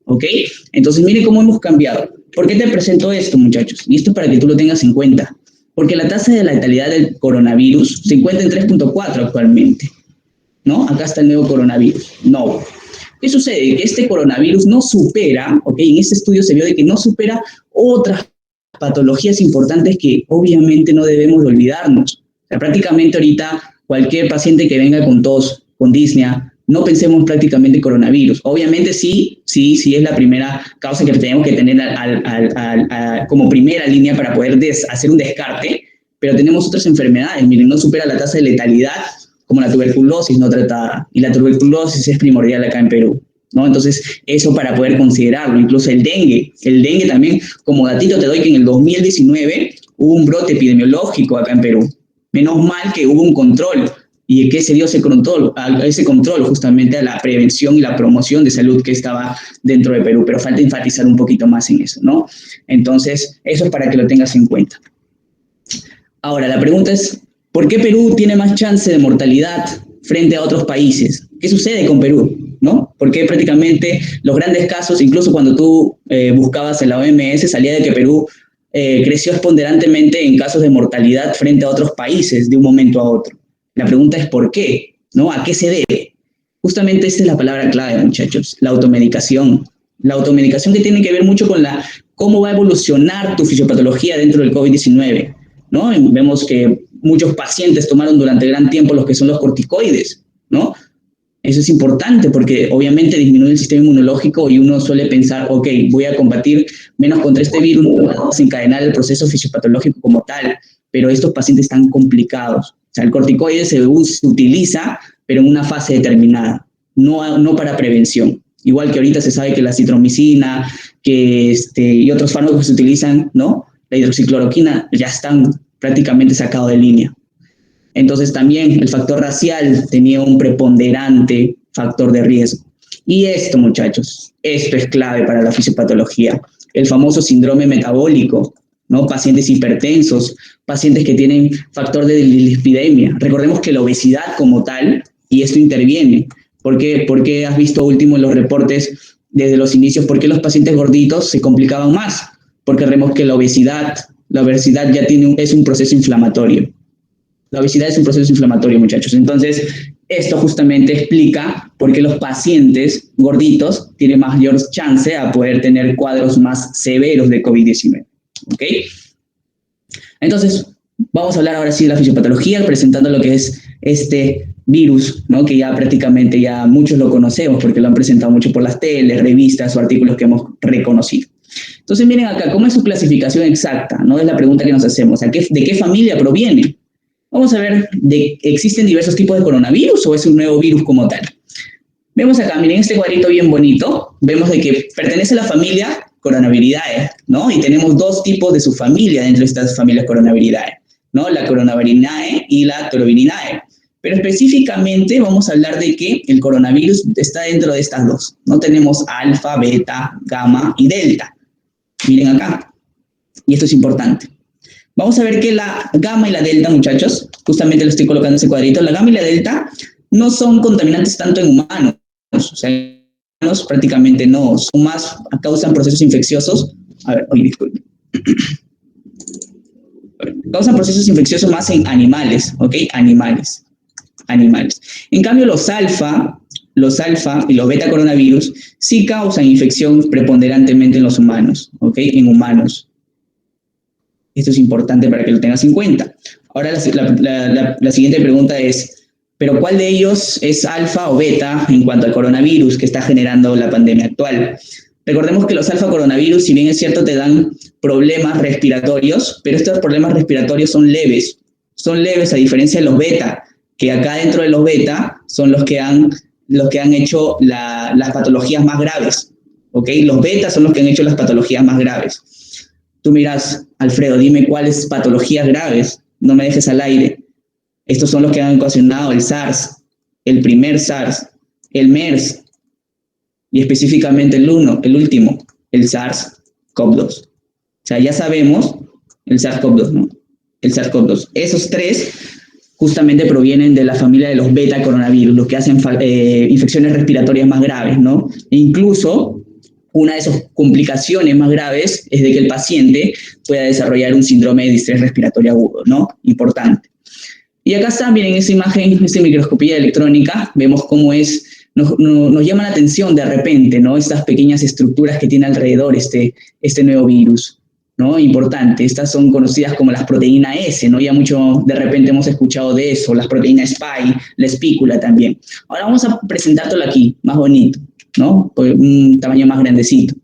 ¿ok? Entonces, mire cómo hemos cambiado. ¿Por qué te presento esto, muchachos? Y esto es para que tú lo tengas en cuenta. Porque la tasa de letalidad del coronavirus se encuentra en 3.4 actualmente, ¿no? Acá está el nuevo coronavirus, no. ¿Qué sucede? Que este coronavirus no supera, ¿ok? En este estudio se vio de que no supera otras patologías importantes que obviamente no debemos de olvidarnos. O sea, prácticamente ahorita cualquier paciente que venga con tos, con disnea, no pensemos prácticamente en coronavirus. Obviamente sí es la primera causa que tenemos que tener como primera línea para poder hacer un descarte, pero tenemos otras enfermedades. Miren, no supera la tasa de letalidad como la tuberculosis no tratada. Y la tuberculosis es primordial acá en Perú, ¿no? Entonces, eso para poder considerarlo. Incluso el dengue también, como datito te doy que en el 2019 hubo un brote epidemiológico acá en Perú. Menos mal que hubo un control. ¿Y qué se dio ese control? Justamente a la prevención y la promoción de salud que estaba dentro de Perú, pero falta enfatizar un poquito más en eso, ¿no? Entonces, eso es para que lo tengas en cuenta. Ahora, la pregunta es, ¿por qué Perú tiene más chance de mortalidad frente a otros países? ¿Qué sucede con Perú? ¿No? Porque prácticamente los grandes casos, incluso cuando tú buscabas en la OMS, salía de que Perú creció exponderantemente en casos de mortalidad frente a otros países de un momento a otro. La pregunta es ¿por qué? ¿No? ¿A qué se debe? Justamente esta es la palabra clave, muchachos, la automedicación. La automedicación que tiene que ver mucho con cómo va a evolucionar tu fisiopatología dentro del COVID-19, ¿no? Y vemos que muchos pacientes tomaron durante gran tiempo los que son los corticoides, ¿no? Eso es importante porque obviamente disminuye el sistema inmunológico y uno suele pensar, ok, voy a combatir menos contra este virus, desencadenar el proceso fisiopatológico como tal, pero estos pacientes están complicados. O sea, el corticoide se utiliza, pero en una fase determinada, no para prevención. Igual que ahorita se sabe que la citromicina y otros fármacos que se utilizan, ¿no? La hidroxicloroquina ya están prácticamente sacados de línea. Entonces también el factor racial tenía un preponderante factor de riesgo. Y esto, muchachos, esto es clave para la fisiopatología. El famoso síndrome metabólico, ¿no? Pacientes hipertensos, pacientes que tienen factor de dislipidemia. Recordemos que la obesidad como tal, y esto interviene. ¿Por qué has visto último en los reportes desde los inicios? ¿Por qué los pacientes gorditos se complicaban más? Porque vemos que la obesidad ya es un proceso inflamatorio. La obesidad es un proceso inflamatorio, muchachos. Entonces, esto justamente explica por qué los pacientes gorditos tienen mayor chance a poder tener cuadros más severos de COVID-19. ¿Ok? Entonces, vamos a hablar ahora sí de la fisiopatología, presentando lo que es este virus, ¿no? Que ya prácticamente ya muchos lo conocemos porque lo han presentado mucho por las teles, revistas o artículos que hemos reconocido. Entonces, miren acá, ¿cómo es su clasificación exacta? ¿No? Es la pregunta que nos hacemos. ¿De qué familia proviene? Vamos a ver, ¿existen diversos tipos de coronavirus o es un nuevo virus como tal? Vemos acá, miren este cuadrito bien bonito, vemos de que pertenece a la familia Coronaviridae, ¿no? Y tenemos dos tipos de subfamilia dentro de estas familias Coronaviridae, ¿no? La Coronaviridae y la Torovirinae. Pero específicamente vamos a hablar de que el coronavirus está dentro de estas dos, ¿no? Tenemos alfa, beta, gamma y delta. Miren acá, y esto es importante. Vamos a ver que la gamma y la delta, muchachos, justamente lo estoy colocando en ese cuadrito, la gamma y la delta no son contaminantes tanto en humanos, o sea, en humanos prácticamente no, son más, causan procesos infecciosos, disculpe, causan procesos infecciosos más en animales, ¿ok? Animales. En cambio, los alfa y los beta coronavirus sí causan infección preponderantemente en los humanos, ¿ok? En humanos. Esto es importante para que lo tengas en cuenta. Ahora la siguiente pregunta es, ¿pero cuál de ellos es alfa o beta en cuanto al coronavirus que está generando la pandemia actual? Recordemos que los alfa coronavirus, si bien es cierto, te dan problemas respiratorios, pero estos problemas respiratorios son leves a diferencia de los beta, que acá dentro de los beta son los que han hecho las patologías más graves, ¿ok? Los beta son los que han hecho las patologías más graves. Tú miras, Alfredo, dime cuáles patologías graves, no me dejes al aire. Estos son los que han ocasionado el SARS, el primer SARS, el MERS y específicamente el último, el SARS-CoV-2. O sea, ya sabemos el SARS-CoV-2, ¿no? El SARS-CoV-2. Esos tres justamente provienen de la familia de los beta coronavirus, los que hacen infecciones respiratorias más graves, ¿no? E incluso una de esas complicaciones más graves es de que el paciente pueda desarrollar un síndrome de distrés respiratorio agudo, ¿no? Importante. Y acá está, miren, esa imagen, esta microscopía electrónica, vemos cómo nos llama la atención de repente, ¿no? Estas pequeñas estructuras que tiene alrededor este nuevo virus, ¿no? Importante, estas son conocidas como las proteínas S, ¿no? Ya mucho de repente hemos escuchado de eso, las proteínas Spike, la espícula también. Ahora vamos a presentártelo aquí, más bonito, ¿no? Con un tamaño más grandecito.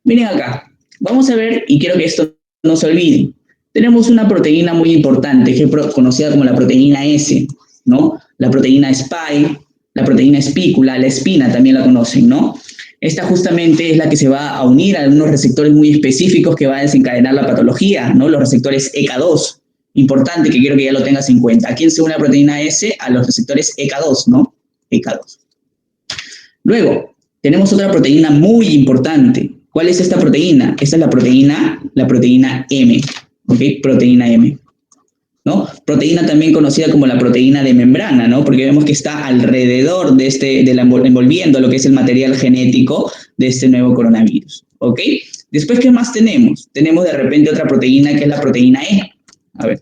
Miren acá, vamos a ver, y quiero que esto no se olvide. Tenemos una proteína muy importante, que es conocida como la proteína S, ¿no? La proteína Spike, la proteína espícula, la espina también la conocen, ¿no? Esta justamente es la que se va a unir a unos receptores muy específicos que van a desencadenar la patología, ¿no? Los receptores ECA2. Importante, que quiero que ya lo tengas en cuenta. ¿A quién se une la proteína S? A los receptores ECA2, ¿no? ECA2. Luego, tenemos otra proteína muy importante. ¿Cuál es esta proteína? Esta es la proteína M, ¿ok? Proteína M, ¿no? Proteína también conocida como la proteína de membrana, ¿no? Porque vemos que está alrededor envolviendo lo que es el material genético de este nuevo coronavirus, ¿ok? Después, ¿qué más tenemos? Tenemos de repente otra proteína que es la proteína E. A ver,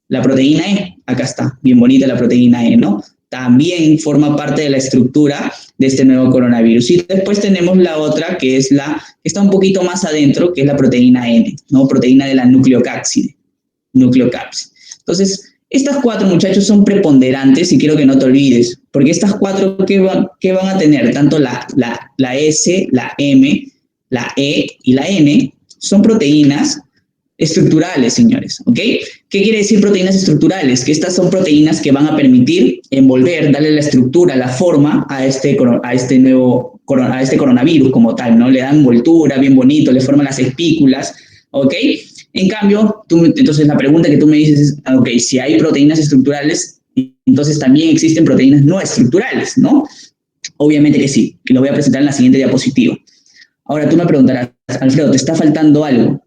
la proteína E, acá está, bien bonita la proteína E, ¿no? También forma parte de la estructura de este nuevo coronavirus. Y después tenemos la otra que es que está un poquito más adentro, que es la proteína N, ¿no? Proteína de la nucleocápside. Entonces, estas cuatro, muchachos, son preponderantes y quiero que no te olvides, porque estas cuatro, ¿qué van a tener? Tanto la S, la M, la E y la N son proteínas estructurales, señores, ¿ok? ¿Qué quiere decir proteínas estructurales? Que estas son proteínas que van a permitir envolver, darle la estructura, la forma a este coronavirus como tal, ¿no? Le dan envoltura, bien bonito, le forman las espículas, ¿ok? En cambio, entonces la pregunta que tú me dices es, ok, si hay proteínas estructurales, entonces también existen proteínas no estructurales, ¿no? Obviamente que sí, y lo voy a presentar en la siguiente diapositiva. Ahora tú me preguntarás, Alfredo, ¿te está faltando algo?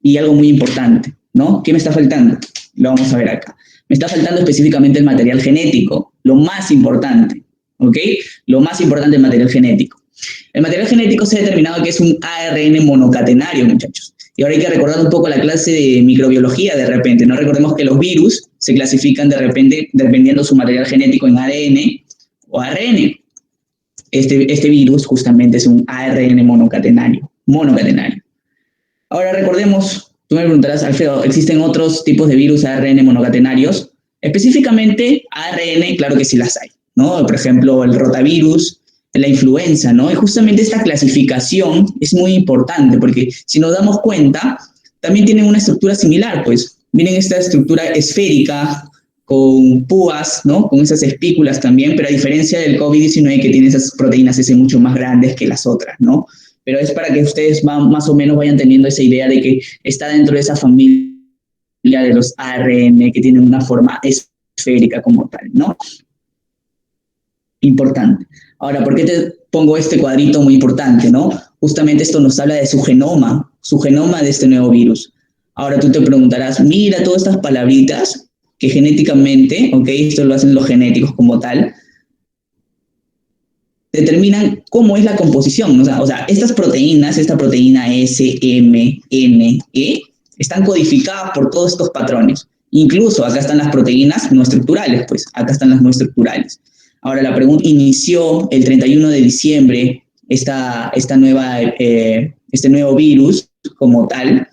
Y algo muy importante, ¿no? ¿Qué me está faltando? Lo vamos a ver acá. Me está faltando específicamente el material genético, lo más importante, ¿ok? Lo más importante del material genético. El material genético se ha determinado que es un ARN monocatenario, muchachos. Y ahora hay que recordar un poco la clase de microbiología de repente, ¿no? Recordemos que los virus se clasifican de repente dependiendo de su material genético en ADN o ARN. Este virus justamente es un ARN monocatenario. Ahora recordemos, tú me preguntarás, Alfredo, ¿existen otros tipos de virus ARN monocatenarios? Específicamente ARN, claro que sí las hay, ¿no? Por ejemplo, el rotavirus, la influenza, ¿no? Y justamente esta clasificación es muy importante porque si nos damos cuenta, también tienen una estructura similar, pues. Miren esta estructura esférica con púas, ¿no? Con esas espículas también, pero a diferencia del COVID-19 que tiene esas proteínas S mucho más grandes que las otras, ¿no? Pero es para que ustedes más o menos vayan teniendo esa idea de que está dentro de esa familia de los ARN que tienen una forma esférica como tal, ¿no? Importante. Ahora, ¿por qué te pongo este cuadrito muy importante, no? Justamente esto nos habla de su genoma de este nuevo virus. Ahora tú te preguntarás, mira todas estas palabritas que genéticamente, ok, esto lo hacen los genéticos como tal, determinan cómo es la composición. O sea, estas proteínas, esta proteína S, M, N, E, están codificadas por todos estos patrones. Incluso acá están las proteínas no estructurales, pues acá están las no estructurales. Ahora, la pregunta inició el 31 de diciembre este nuevo virus como tal.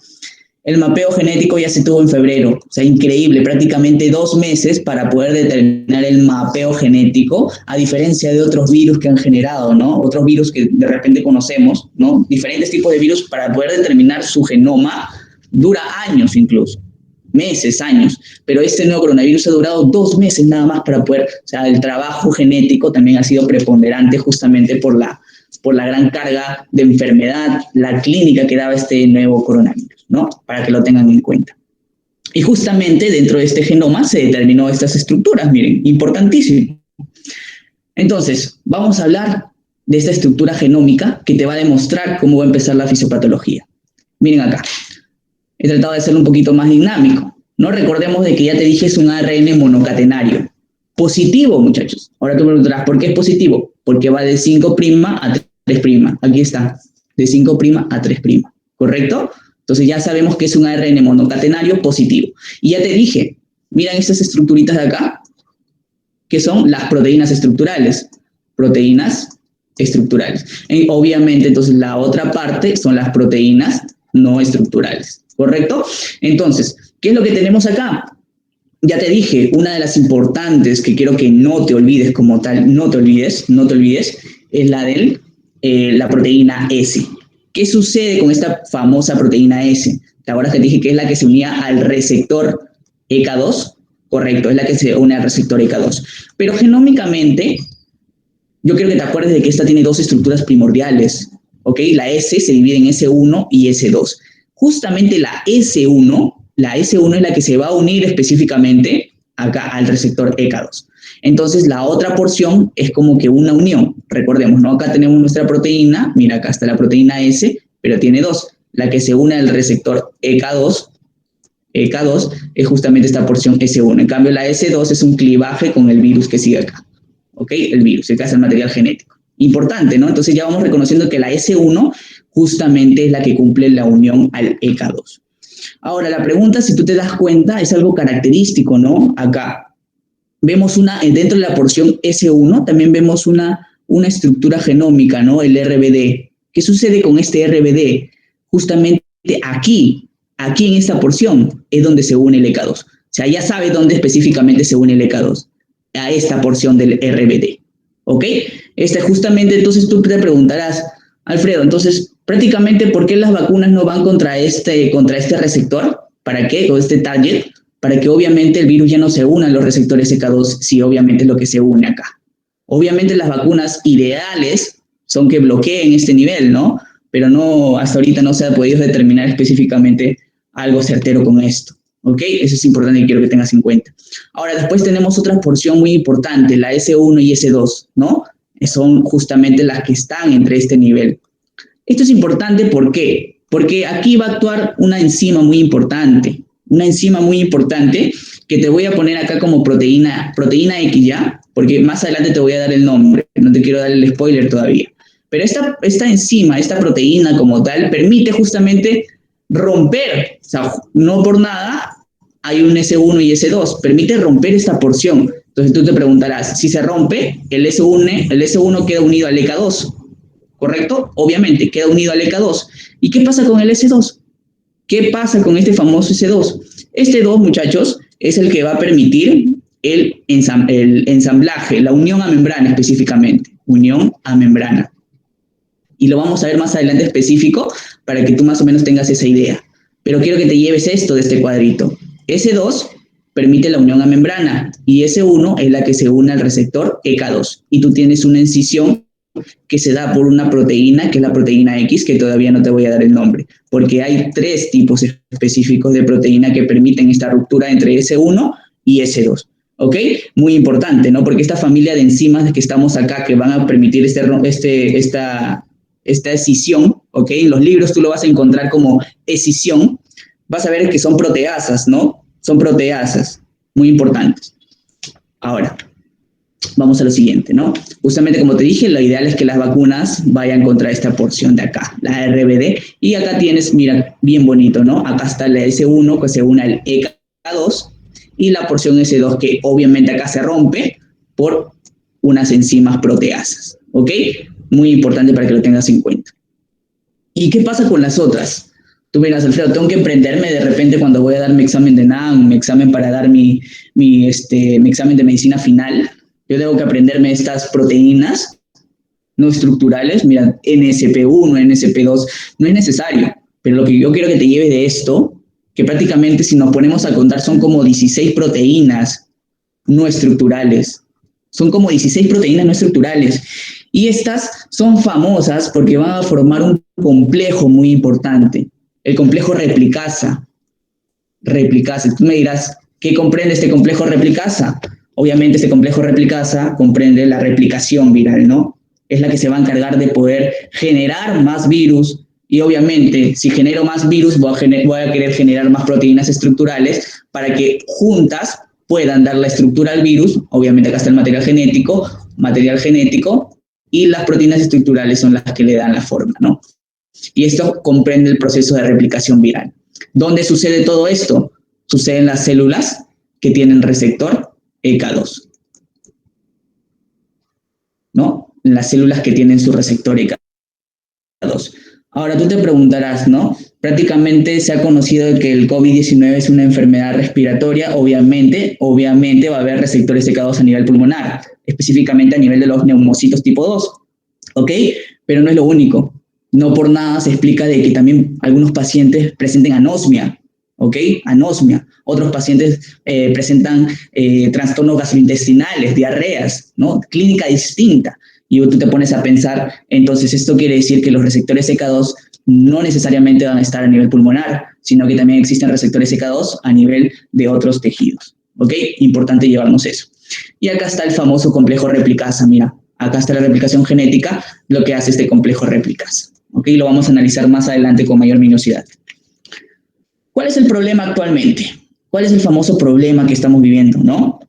El mapeo genético ya se tuvo en febrero, o sea, increíble, prácticamente 2 meses para poder determinar el mapeo genético, a diferencia de otros virus que han generado, ¿no? Otros virus que de repente conocemos, ¿no? Diferentes tipos de virus para poder determinar su genoma dura años incluso, meses, años, pero este nuevo coronavirus ha durado 2 meses nada más para poder, o sea, el trabajo genético también ha sido preponderante justamente por la gran carga de enfermedad, la clínica que daba este nuevo coronavirus, ¿no? Para que lo tengan en cuenta. Y justamente dentro de este genoma se determinó estas estructuras, miren, importantísimo. Entonces, vamos a hablar de esta estructura genómica que te va a demostrar cómo va a empezar la fisiopatología. Miren acá, he tratado de hacerlo un poquito más dinámico, ¿no? Recordemos de que ya te dije es un ARN monocatenario. Positivo, muchachos. Ahora tú me preguntarás, ¿por qué es positivo? Porque va de 5' a 3'. Aquí está, de 5' a 3', ¿correcto? Entonces ya sabemos que es un ARN monocatenario positivo. Y ya te dije, miran estas estructuritas de acá, que son las proteínas estructurales. Proteínas estructurales. Y obviamente, entonces, la otra parte son las proteínas no estructurales, ¿correcto? Entonces, ¿qué es lo que tenemos acá? Ya te dije, una de las importantes que quiero que no te olvides como tal, no te olvides, es la de la proteína S. ¿Qué sucede con esta famosa proteína S? ¿Te acuerdas que te dije que es la que se unía al receptor ECA2? Correcto, es la que se une al receptor ECA2. Pero genómicamente, yo quiero que te acuerdes de que esta tiene dos estructuras primordiales, ¿ok? La S se divide en S1 y S2. Justamente la S1 es la que se va a unir específicamente acá al receptor ECA2. Entonces, la otra porción es como que una unión. Recordemos, ¿no? Acá tenemos nuestra proteína, mira, acá está la proteína S, pero tiene dos. La que se une al receptor ECA2 es justamente esta porción S1. En cambio, la S2 es un clivaje con el virus que sigue acá. ¿Ok? El virus, el que hace el material genético. Importante, ¿no? Entonces ya vamos reconociendo que la S1 justamente es la que cumple la unión al ECA2. Ahora, la pregunta, si tú te das cuenta, es algo característico, ¿no? Acá vemos dentro de la porción S1, también vemos una estructura genómica, ¿no? El RBD. ¿Qué sucede con este RBD? Justamente aquí en esta porción, es donde se une el ECA2. O sea, ya sabes dónde específicamente se une el ECA2. A esta porción del RBD. ¿Ok? Justamente, entonces tú te preguntarás, Alfredo, entonces, prácticamente, ¿por qué las vacunas no van contra este receptor? ¿Para qué? O este target, para que obviamente el virus ya no se una a los receptores ECA2, si obviamente es lo que se une acá. Obviamente las vacunas ideales son que bloqueen este nivel, ¿no? Pero no, hasta ahorita no se ha podido determinar específicamente algo certero con esto. ¿Ok? Eso es importante y quiero que tengas en cuenta. Ahora, después tenemos otra porción muy importante, la S1 y S2, ¿no? Son justamente las que están entre este nivel. Esto es importante, ¿por qué? Porque aquí va a actuar una enzima muy importante que te voy a poner acá como proteína X ya, porque más adelante te voy a dar el nombre, no te quiero dar el spoiler todavía. Pero esta enzima, esta proteína como tal, permite justamente romper, o sea, no por nada hay un S1 y S2, permite romper esta porción. Entonces tú te preguntarás, si se rompe, el S1 queda unido al ECA2, ¿correcto? Obviamente, queda unido al ECA2. ¿Y qué pasa con el S2? ¿Qué pasa con este famoso S2? Este 2, muchachos, es el que va a permitir el ensamblaje, la unión a membrana específicamente, unión a membrana. Y lo vamos a ver más adelante específico para que tú más o menos tengas esa idea. Pero quiero que te lleves esto de este cuadrito. S2 permite la unión a membrana y S1 es la que se une al receptor ECA2. Y tú tienes una incisión que se da por una proteína, que es la proteína X, que todavía no te voy a dar el nombre, porque hay 3 tipos específicos de proteína que permiten esta ruptura entre S1 y S2. ¿Ok? Muy importante, ¿no? Porque esta familia de enzimas que estamos acá, que van a permitir esta escisión, ¿ok? En los libros tú lo vas a encontrar como escisión, vas a ver que son proteasas, ¿no? Son proteasas, muy importantes. Ahora, vamos a lo siguiente, ¿no? Justamente como te dije, lo ideal es que las vacunas vayan contra esta porción de acá, la RBD, y acá tienes, mira, bien bonito, ¿no? Acá está la S1 que se une al ECA2 y la porción S2 que obviamente acá se rompe por unas enzimas proteasas, ¿ok? Muy importante para que lo tengas en cuenta. ¿Y qué pasa con las otras? Tú verás, Alfredo, tengo que prenderme de repente cuando voy a dar mi examen de NAM, mi examen para dar mi examen de medicina final. Yo tengo que aprenderme estas proteínas no estructurales. Mira, NSP1, NSP2, no es necesario. Pero lo que yo quiero que te lleves de esto, que prácticamente si nos ponemos a contar son como 16 proteínas no estructurales. Son como 16 proteínas no estructurales. Y estas son famosas porque van a formar un complejo muy importante. El complejo replicasa. Tú me dirás, ¿qué comprende este complejo replicasa? Obviamente este complejo replicasa comprende la replicación viral, ¿no? Es la que se va a encargar de poder generar más virus y obviamente si genero más virus voy a querer generar más proteínas estructurales para que juntas puedan dar la estructura al virus. Obviamente acá está el material genético y las proteínas estructurales son las que le dan la forma, ¿no? Y esto comprende el proceso de replicación viral. ¿Dónde sucede todo esto? Sucede en las células que tienen receptor ECA2, ¿no? En las células que tienen su receptor ECA2. Ahora tú te preguntarás, ¿no? Prácticamente se ha conocido que el COVID-19 es una enfermedad respiratoria, obviamente va a haber receptores ECA2 a nivel pulmonar, específicamente a nivel de los neumocitos tipo 2, ¿ok? Pero no es lo único. No por nada se explica de que también algunos pacientes presenten anosmia, ¿ok? Anosmia. Otros pacientes presentan trastornos gastrointestinales, diarreas, ¿no? Clínica distinta. Y tú te pones a pensar, entonces esto quiere decir que los receptores ECA2 no necesariamente van a estar a nivel pulmonar, sino que también existen receptores ECA2 a nivel de otros tejidos, ¿ok? Importante llevarnos eso. Y acá está el famoso complejo replicasa, mira, acá está la replicación genética, lo que hace este complejo replicasa, ¿ok? Lo vamos a analizar más adelante con mayor minuciosidad. ¿Cuál es el problema actualmente? ¿Cuál es el famoso problema que estamos viviendo, no?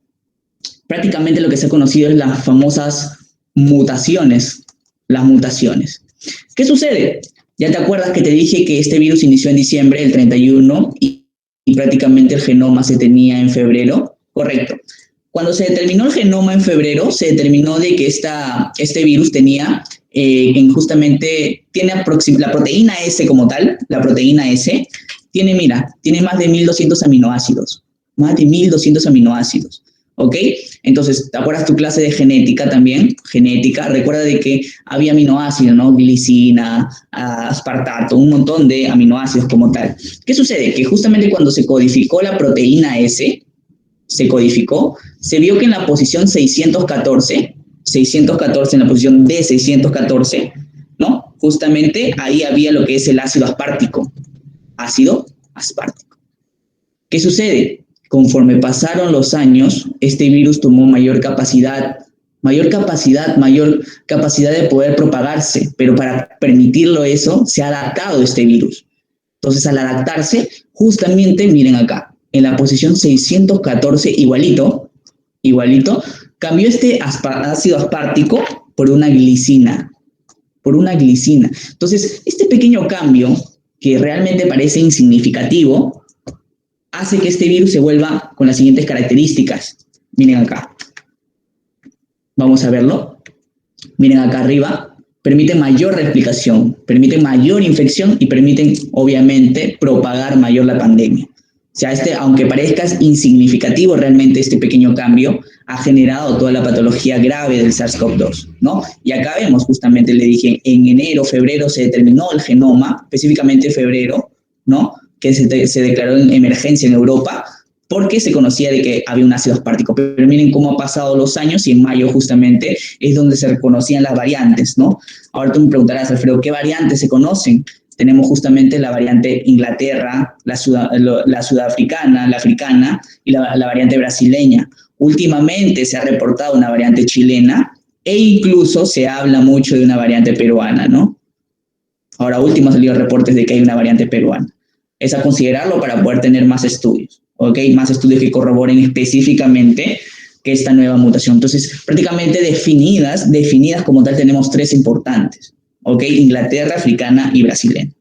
Prácticamente lo que se ha conocido es las famosas mutaciones, las mutaciones. ¿Qué sucede? Ya te acuerdas que te dije que este virus inició en diciembre, el 31, y prácticamente el genoma se tenía en febrero, correcto. Cuando se determinó el genoma en febrero, se determinó de que este virus tenía, justamente, tiene la proteína S como tal, la proteína S, tiene, mira, tiene más de 1200 aminoácidos, más de 1200 aminoácidos. ¿Ok? Entonces, ¿te acuerdas tu clase de genética también? Genética, recuerda de que había aminoácidos, ¿no? Glicina, aspartato, un montón de aminoácidos como tal. ¿Qué sucede? Que justamente cuando se codificó la proteína S, se vio que en la posición 614, en la posición D614, ¿no? Justamente ahí había lo que es el ácido aspartico. Ácido aspartico. ¿Qué sucede? Conforme pasaron los años, este virus tomó mayor capacidad de poder propagarse, pero para permitirlo eso, se ha adaptado este virus. Entonces, al adaptarse, justamente, miren acá, en la posición 614, igualito, cambió este ácido aspartico por una glicina, Entonces, este pequeño cambio, que realmente parece insignificativo, hace que este virus se vuelva con las siguientes características. Miren acá. Vamos a verlo. Miren acá arriba. Permite mayor replicación, permite mayor infección y permiten, obviamente, propagar mayor la pandemia. O sea, aunque parezca insignificativo realmente este pequeño cambio, ha generado toda la patología grave del SARS-CoV-2, ¿no? Y acá vemos, justamente le dije, en enero, febrero se determinó el genoma, específicamente febrero, ¿no? Que se declaró en emergencia en Europa, porque se conocía de que había un ácido aspartico. Pero miren cómo han pasado los años y en mayo justamente es donde se reconocían las variantes, ¿no? Ahora tú me preguntarás, Alfredo, ¿qué variantes se conocen? Tenemos justamente la variante Inglaterra, la sudafricana, la africana y la variante brasileña. Últimamente se ha reportado una variante chilena e incluso se habla mucho de una variante peruana, ¿no? Ahora último han salido reportes de que hay una variante peruana. Es a considerarlo para poder tener más estudios, ¿ok? Más estudios que corroboren específicamente que esta nueva mutación. Entonces, prácticamente definidas como tal, tenemos tres importantes, ¿ok? Inglaterra, africana y brasileña.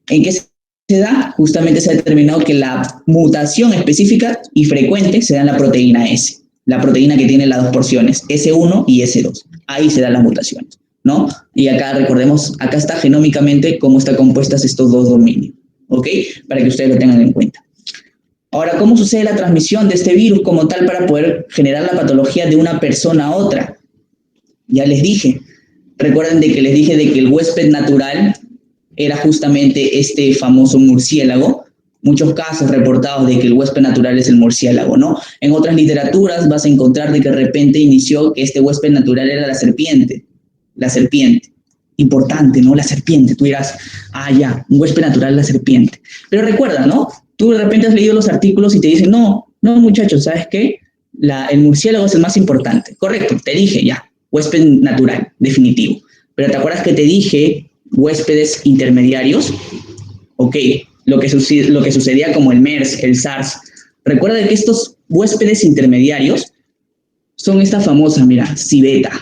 ¿En qué se da? Justamente se ha determinado que la mutación específica y frecuente se da en la proteína S, la proteína que tiene las dos porciones, S1 y S2. Ahí se dan las mutaciones, ¿no? Y acá recordemos, acá está genómicamente cómo están compuestas estos dos dominios, ¿ok? Para que ustedes lo tengan en cuenta. Ahora, ¿cómo sucede la transmisión de este virus como tal para poder generar la patología de una persona a otra? Ya les dije, recuerden de que les dije de que el huésped natural era justamente este famoso murciélago. Muchos casos reportados de que el huésped natural es el murciélago, ¿no? En otras literaturas vas a encontrar de que de repente inició que este huésped natural era la serpiente. La serpiente. Importante, ¿no? La serpiente. Tú dirás, ya, un huésped natural es la serpiente. Pero recuerda, ¿no? Tú de repente has leído los artículos y te dicen, no, muchachos, ¿sabes qué? El murciélago es el más importante. Correcto, te dije ya, huésped natural, definitivo. Pero ¿te acuerdas que te dije huéspedes intermediarios? Ok, lo que sucedía como el MERS, el SARS. Recuerda que estos huéspedes intermediarios son esta famosa, mira, civeta,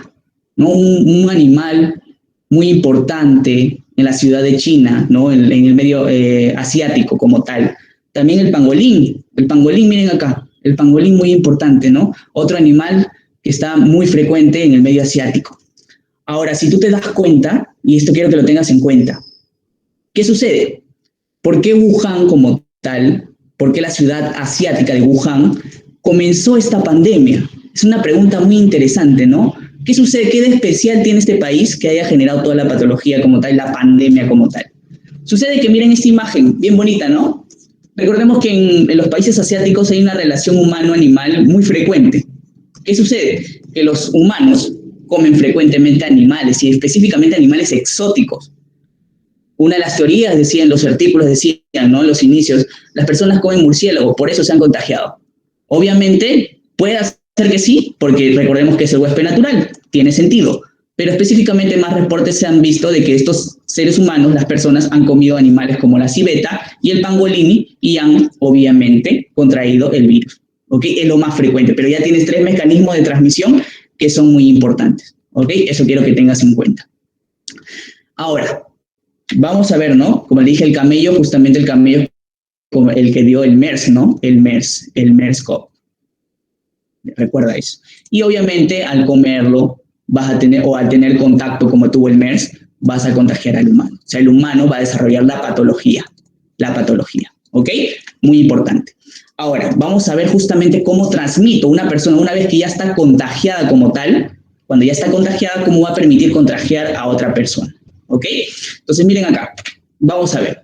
¿no? Un animal muy importante en la ciudad de China, ¿no? En el medio asiático como tal. También el pangolín, miren acá, el pangolín muy importante, ¿no? Otro animal que está muy frecuente en el medio asiático. Ahora, si tú te das cuenta, y esto quiero que lo tengas en cuenta, ¿qué sucede? ¿Por qué Wuhan como tal, por qué la ciudad asiática de Wuhan comenzó esta pandemia? Es una pregunta muy interesante, ¿no? ¿Qué sucede? ¿Qué de especial tiene este país que haya generado toda la patología como tal, la pandemia como tal? Sucede que miren esta imagen, bien bonita, ¿no? Recordemos que en los países asiáticos hay una relación humano-animal muy frecuente. ¿Qué sucede? Que los humanos comen frecuentemente animales y específicamente animales exóticos. Una de las teorías, decían los artículos, decían, ¿no? En los inicios, las personas comen murciélagos, por eso se han contagiado. Obviamente, puede ser que sí, porque recordemos que es el huésped natural, tiene sentido. Pero específicamente más reportes se han visto de que estos seres humanos, las personas, han comido animales como la civeta y el pangolini y han, obviamente, contraído el virus. ¿Ok? Es lo más frecuente, pero ya tienes 3 mecanismos de transmisión que son muy importantes. ¿Ok? Eso quiero que tengas en cuenta. Ahora, vamos a ver, ¿no? Como le dije, el camello, justamente el camello, como el que dio el MERS, ¿no? El MERS-CoV. Recuerda eso. Y obviamente al comerlo vas a tener, o al tener contacto como tuvo el MERS, vas a contagiar al humano. O sea, el humano va a desarrollar la patología, ¿ok? Muy importante. Ahora, vamos a ver justamente cómo transmito una persona una vez que ya está contagiada como tal, cuando ya está contagiada, cómo va a permitir contagiar a otra persona, ¿ok? Entonces, miren acá, vamos a ver.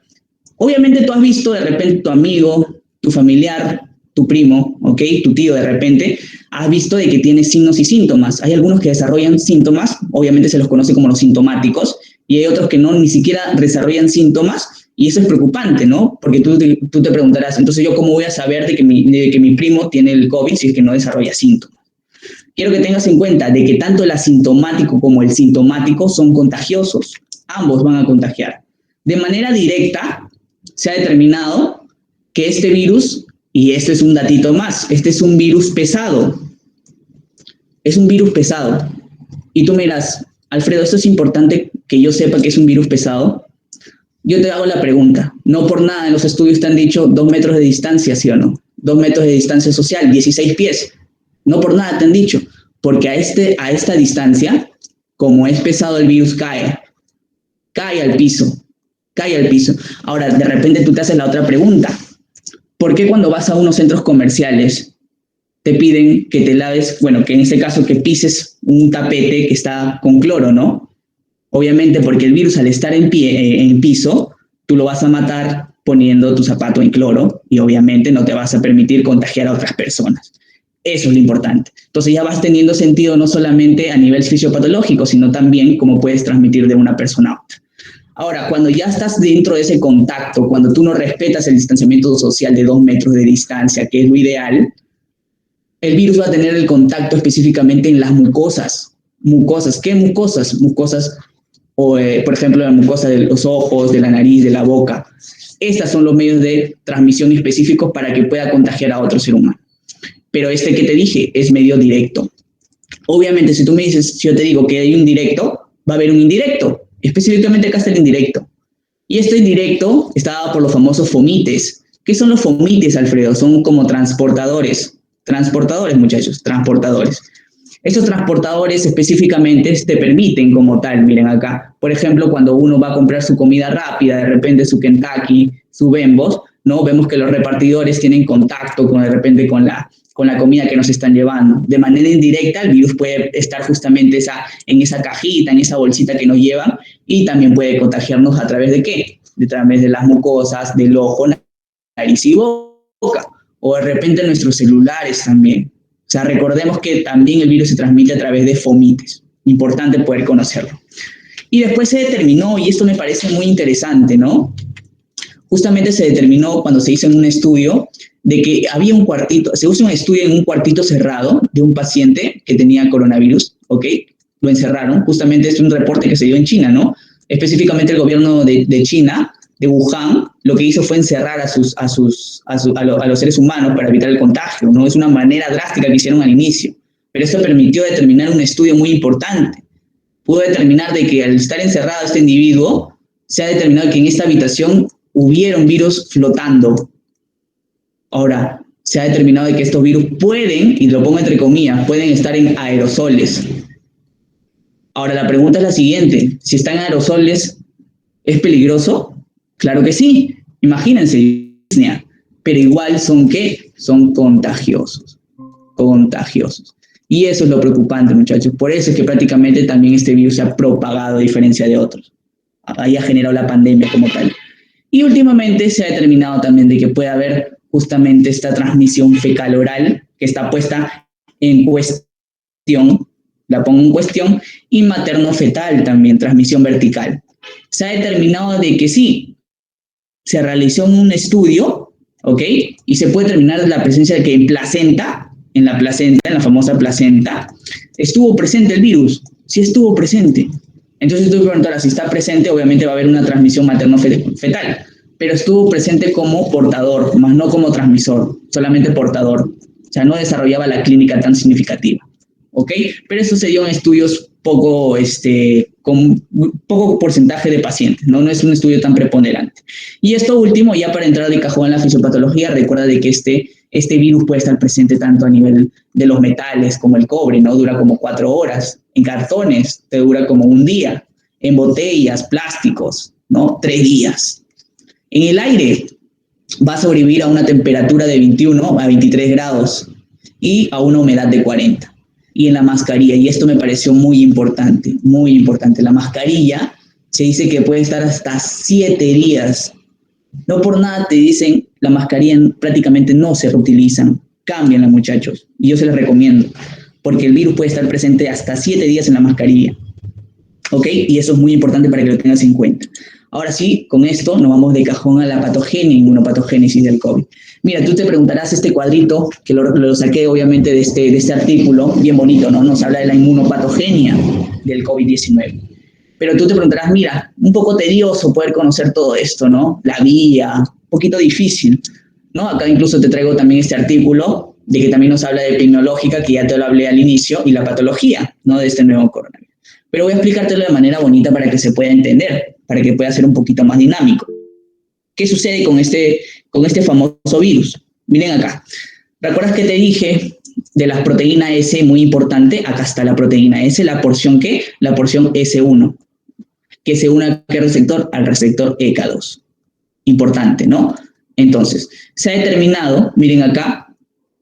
Obviamente tú has visto de repente tu amigo, tu familiar, tu primo, ¿ok? Tu tío de repente, has visto de que tiene signos y síntomas. Hay algunos que desarrollan síntomas, obviamente se los conoce como los sintomáticos, y hay otros que no ni siquiera desarrollan síntomas, y eso es preocupante, ¿no? Porque tú te preguntarás, entonces yo cómo voy a saber de que mi primo tiene el COVID si es que no desarrolla síntomas. Quiero que tengas en cuenta de que tanto el asintomático como el sintomático son contagiosos. Ambos van a contagiar. De manera directa, se ha determinado que este virus, y este es un datito más, este es un virus pesado. Es un virus pesado. Y tú me dirás, Alfredo, ¿esto es importante que yo sepa que es un virus pesado? Yo te hago la pregunta. No por nada en los estudios te han dicho 2 metros de distancia, ¿sí o no? 2 metros de distancia social, 16 pies. No por nada te han dicho. Porque a esta distancia, como es pesado el virus, cae al piso. Cae al piso. Ahora, de repente tú te haces la otra pregunta. ¿Por qué cuando vas a unos centros comerciales te piden que te laves, bueno, que en este caso que pises un tapete que está con cloro, ¿no? Obviamente porque el virus al estar en piso, tú lo vas a matar poniendo tu zapato en cloro y obviamente no te vas a permitir contagiar a otras personas. Eso es lo importante. Entonces ya vas teniendo sentido no solamente a nivel fisiopatológico, sino también cómo puedes transmitir de una persona a otra. Ahora, cuando ya estás dentro de ese contacto, cuando tú no respetas el distanciamiento social de 2 metros de distancia, que es lo ideal, el virus va a tener el contacto específicamente en las mucosas. ¿Mucosas? ¿Qué mucosas? Mucosas, por ejemplo, la mucosa de los ojos, de la nariz, de la boca. Estos son los medios de transmisión específicos para que pueda contagiar a otro ser humano. Pero este que te dije es medio directo. Obviamente, si tú me dices, si yo te digo que hay un directo, va a haber un indirecto. Específicamente acá está el indirecto. Y este indirecto está dado por los famosos fomites. ¿Qué son los fomites, Alfredo? Son como transportadores. Transportadores, muchachos, transportadores. Estos transportadores específicamente te permiten como tal, miren acá, por ejemplo, cuando uno va a comprar su comida rápida, de repente su Kentucky, su Bembos, ¿no? Vemos que los repartidores tienen contacto con, de repente con la comida que nos están llevando. De manera indirecta, el virus puede estar justamente en esa cajita, en esa bolsita que nos llevan y también puede contagiarnos a través de ¿qué? A través de las mucosas, del ojo, nariz y boca, o de repente nuestros celulares también. O sea, recordemos que también el virus se transmite a través de fomites. Importante poder conocerlo. Y después se determinó, y esto me parece muy interesante, ¿no? Justamente se determinó cuando se hizo en un estudio de que había un cuartito, se hizo un estudio en un cuartito cerrado de un paciente que tenía coronavirus, ¿ok? Lo encerraron, justamente es un reporte que se dio en China, ¿no? Específicamente el gobierno de China, de Wuhan, lo que hizo fue encerrar a los seres humanos para evitar el contagio, ¿no? Es una manera drástica que hicieron al inicio, pero eso permitió determinar un estudio muy importante. pudo determinar de que al estar encerrado este individuo, se ha determinado que en esta habitación hubieron virus flotando. Ahora, se ha determinado de que estos virus pueden, y lo pongo entre comillas, pueden estar en aerosoles. Ahora, la pregunta es la siguiente: si están en aerosoles, ¿es peligroso? Claro que sí. Imagínense, pero igual son ¿qué? Son contagiosos. Contagiosos. Y eso es lo preocupante, muchachos. Por eso es que prácticamente también este virus se ha propagado a diferencia de otros. Ahí ha generado la pandemia como tal. Y últimamente se ha determinado también de que puede haber justamente esta transmisión fecal-oral que está puesta en cuestión, la pongo en cuestión, y materno-fetal también, transmisión vertical. Se ha determinado de que sí, se realizó un estudio, ¿ok? Y se puede determinar la presencia de que en la famosa placenta, estuvo presente el virus. Sí estuvo presente. Entonces tú preguntarás, si está presente, obviamente va a haber una transmisión materno-fetal, pero estuvo presente como portador, más no como transmisor, solamente portador. O sea, no desarrollaba la clínica tan significativa, ¿ok? Pero eso se dio en estudios con poco porcentaje de pacientes, ¿no? No es un estudio tan preponderante. Y esto último, ya para entrar de cajón en la fisiopatología, recuerda de que este virus puede estar presente tanto a nivel de los metales como el cobre, ¿no? Dura como 4 horas. En cartones te dura como 1 día. En botellas, plásticos, ¿no? 3 días. En el aire va a sobrevivir a una temperatura de 21 a 23 grados y a una humedad de 40. Y en la mascarilla, y esto me pareció muy importante, la mascarilla se dice que puede estar hasta 7 días. No por nada te dicen, la mascarilla prácticamente no se reutilizan, cámbianla, muchachos, y yo se les recomiendo, porque el virus puede estar presente hasta 7 días en la mascarilla, ¿ok? Y eso es muy importante para que lo tengas en cuenta. Ahora sí, con esto nos vamos de cajón a la patogenia, inmunopatogénesis del COVID. Mira, tú te preguntarás este cuadrito, que lo saqué obviamente de este artículo, bien bonito, ¿no? Nos habla de la inmunopatogenia del COVID-19. Pero tú te preguntarás, mira, un poco tedioso poder conocer todo esto, ¿no? La vía, un poquito difícil, ¿no? Acá incluso te traigo también este artículo de que también nos habla de epidemiológica, que ya te lo hablé al inicio, y la patología, ¿no? De este nuevo coronavirus. Pero voy a explicártelo de manera bonita para que se pueda entender, para que pueda ser un poquito más dinámico. ¿Qué sucede con este famoso virus? Miren acá. ¿Recuerdas que te dije de las proteínas S, muy importante? Acá está la proteína S, la porción ¿qué? La porción S1, que se une a qué receptor? Al receptor ECA2. Importante, ¿no? Entonces, se ha determinado, miren acá,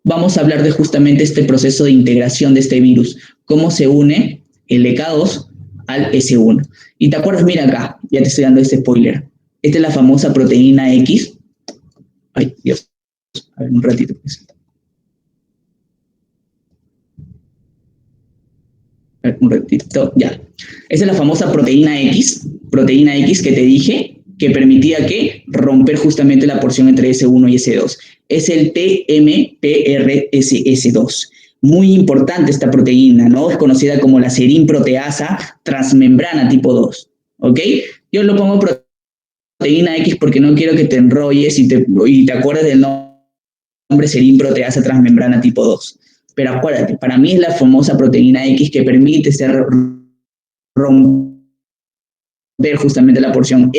vamos a hablar de justamente este proceso de integración de este virus, cómo se une el ECA2 al S1. Y te acuerdas, mira acá, ya te estoy dando este spoiler. Esta es la famosa proteína X. Ay, Dios. A ver, un ratito. A ver, un ratito, ya. Esa es la famosa proteína X que te dije, que permitía que romper justamente la porción entre S1 y S2. Es el TMPRSS2. Muy importante esta proteína, ¿no? Es conocida como la serinproteasa transmembrana tipo 2, ¿ok? Yo lo pongo proteína X porque no quiero que te enrolles y te acuerdes del nombre serinproteasa transmembrana tipo 2. Pero acuérdate, para mí es la famosa proteína X que permite romper justamente la porción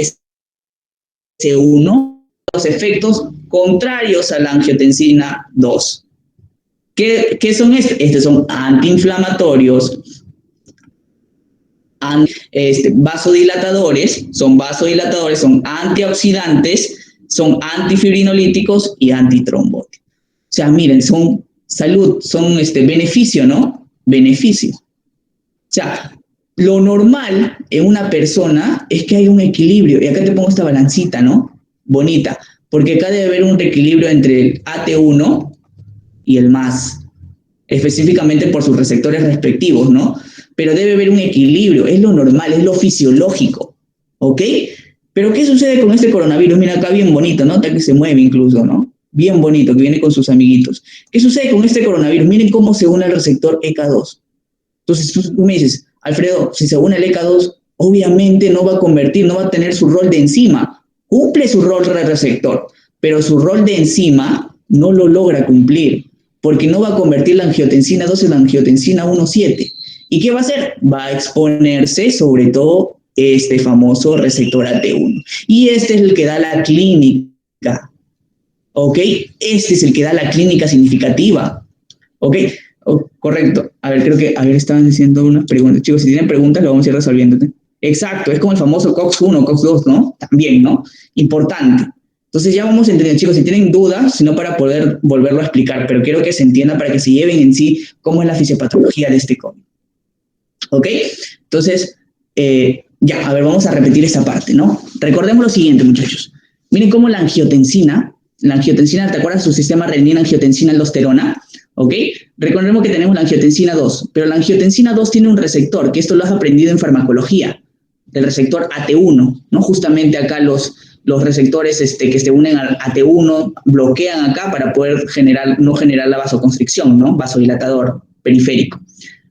S1, los efectos contrarios a la angiotensina 2. ¿Qué son estos? Estos son antiinflamatorios, vasodilatadores, son antioxidantes, son antifibrinolíticos y antitrombóticos. O sea, miren, son salud, son beneficio, ¿no? Beneficio. O sea, lo normal en una persona es que hay un equilibrio, y acá te pongo esta balancita, ¿no? Bonita, porque acá debe haber un equilibrio entre el AT1 y el MAS, específicamente por sus receptores respectivos, ¿no? Pero debe haber un equilibrio, es lo normal, es lo fisiológico, ¿ok? Pero ¿qué sucede con este coronavirus? Mira acá bien bonito, ¿no? Hasta que se mueve incluso, ¿no? Bien bonito, que viene con sus amiguitos. ¿Qué sucede con este coronavirus? Miren cómo se une al receptor ECA2. Entonces tú me dices, Alfredo, si se une al ECA2, obviamente no va a tener su rol de enzima. Cumple su rol de receptor, pero su rol de enzima no lo logra cumplir, porque no va a convertir la angiotensina 2 en la angiotensina 1,7. ¿Y qué va a hacer? Va a exponerse sobre todo este famoso receptor AT1. Y este es el que da la clínica, ¿ok? Este es el que da la clínica significativa, ¿ok? Oh, correcto. A ver, creo que, a ver, estaban diciendo unas preguntas. Chicos, si tienen preguntas, lo vamos a ir resolviendo. Exacto, es como el famoso COX-1, COX-2, ¿no? También, ¿no? Importante. Entonces ya vamos a entender, chicos, si tienen dudas, sino para poder volverlo a explicar, pero quiero que se entienda para que se lleven en sí cómo es la fisiopatología de este COVID. ¿Ok? Entonces, ya, a ver, vamos a repetir esta parte, ¿no? Recordemos lo siguiente, muchachos. Miren cómo la angiotensina, ¿te acuerdas su sistema renina-angiotensina-aldosterona? ¿Ok? Recordemos que tenemos la angiotensina 2, pero la angiotensina 2 tiene un receptor, que esto lo has aprendido en farmacología, el receptor AT1, ¿no? Justamente acá los receptores que se unen al AT1 bloquean acá para poder no generar la vasoconstricción, ¿no? Vasodilatador periférico.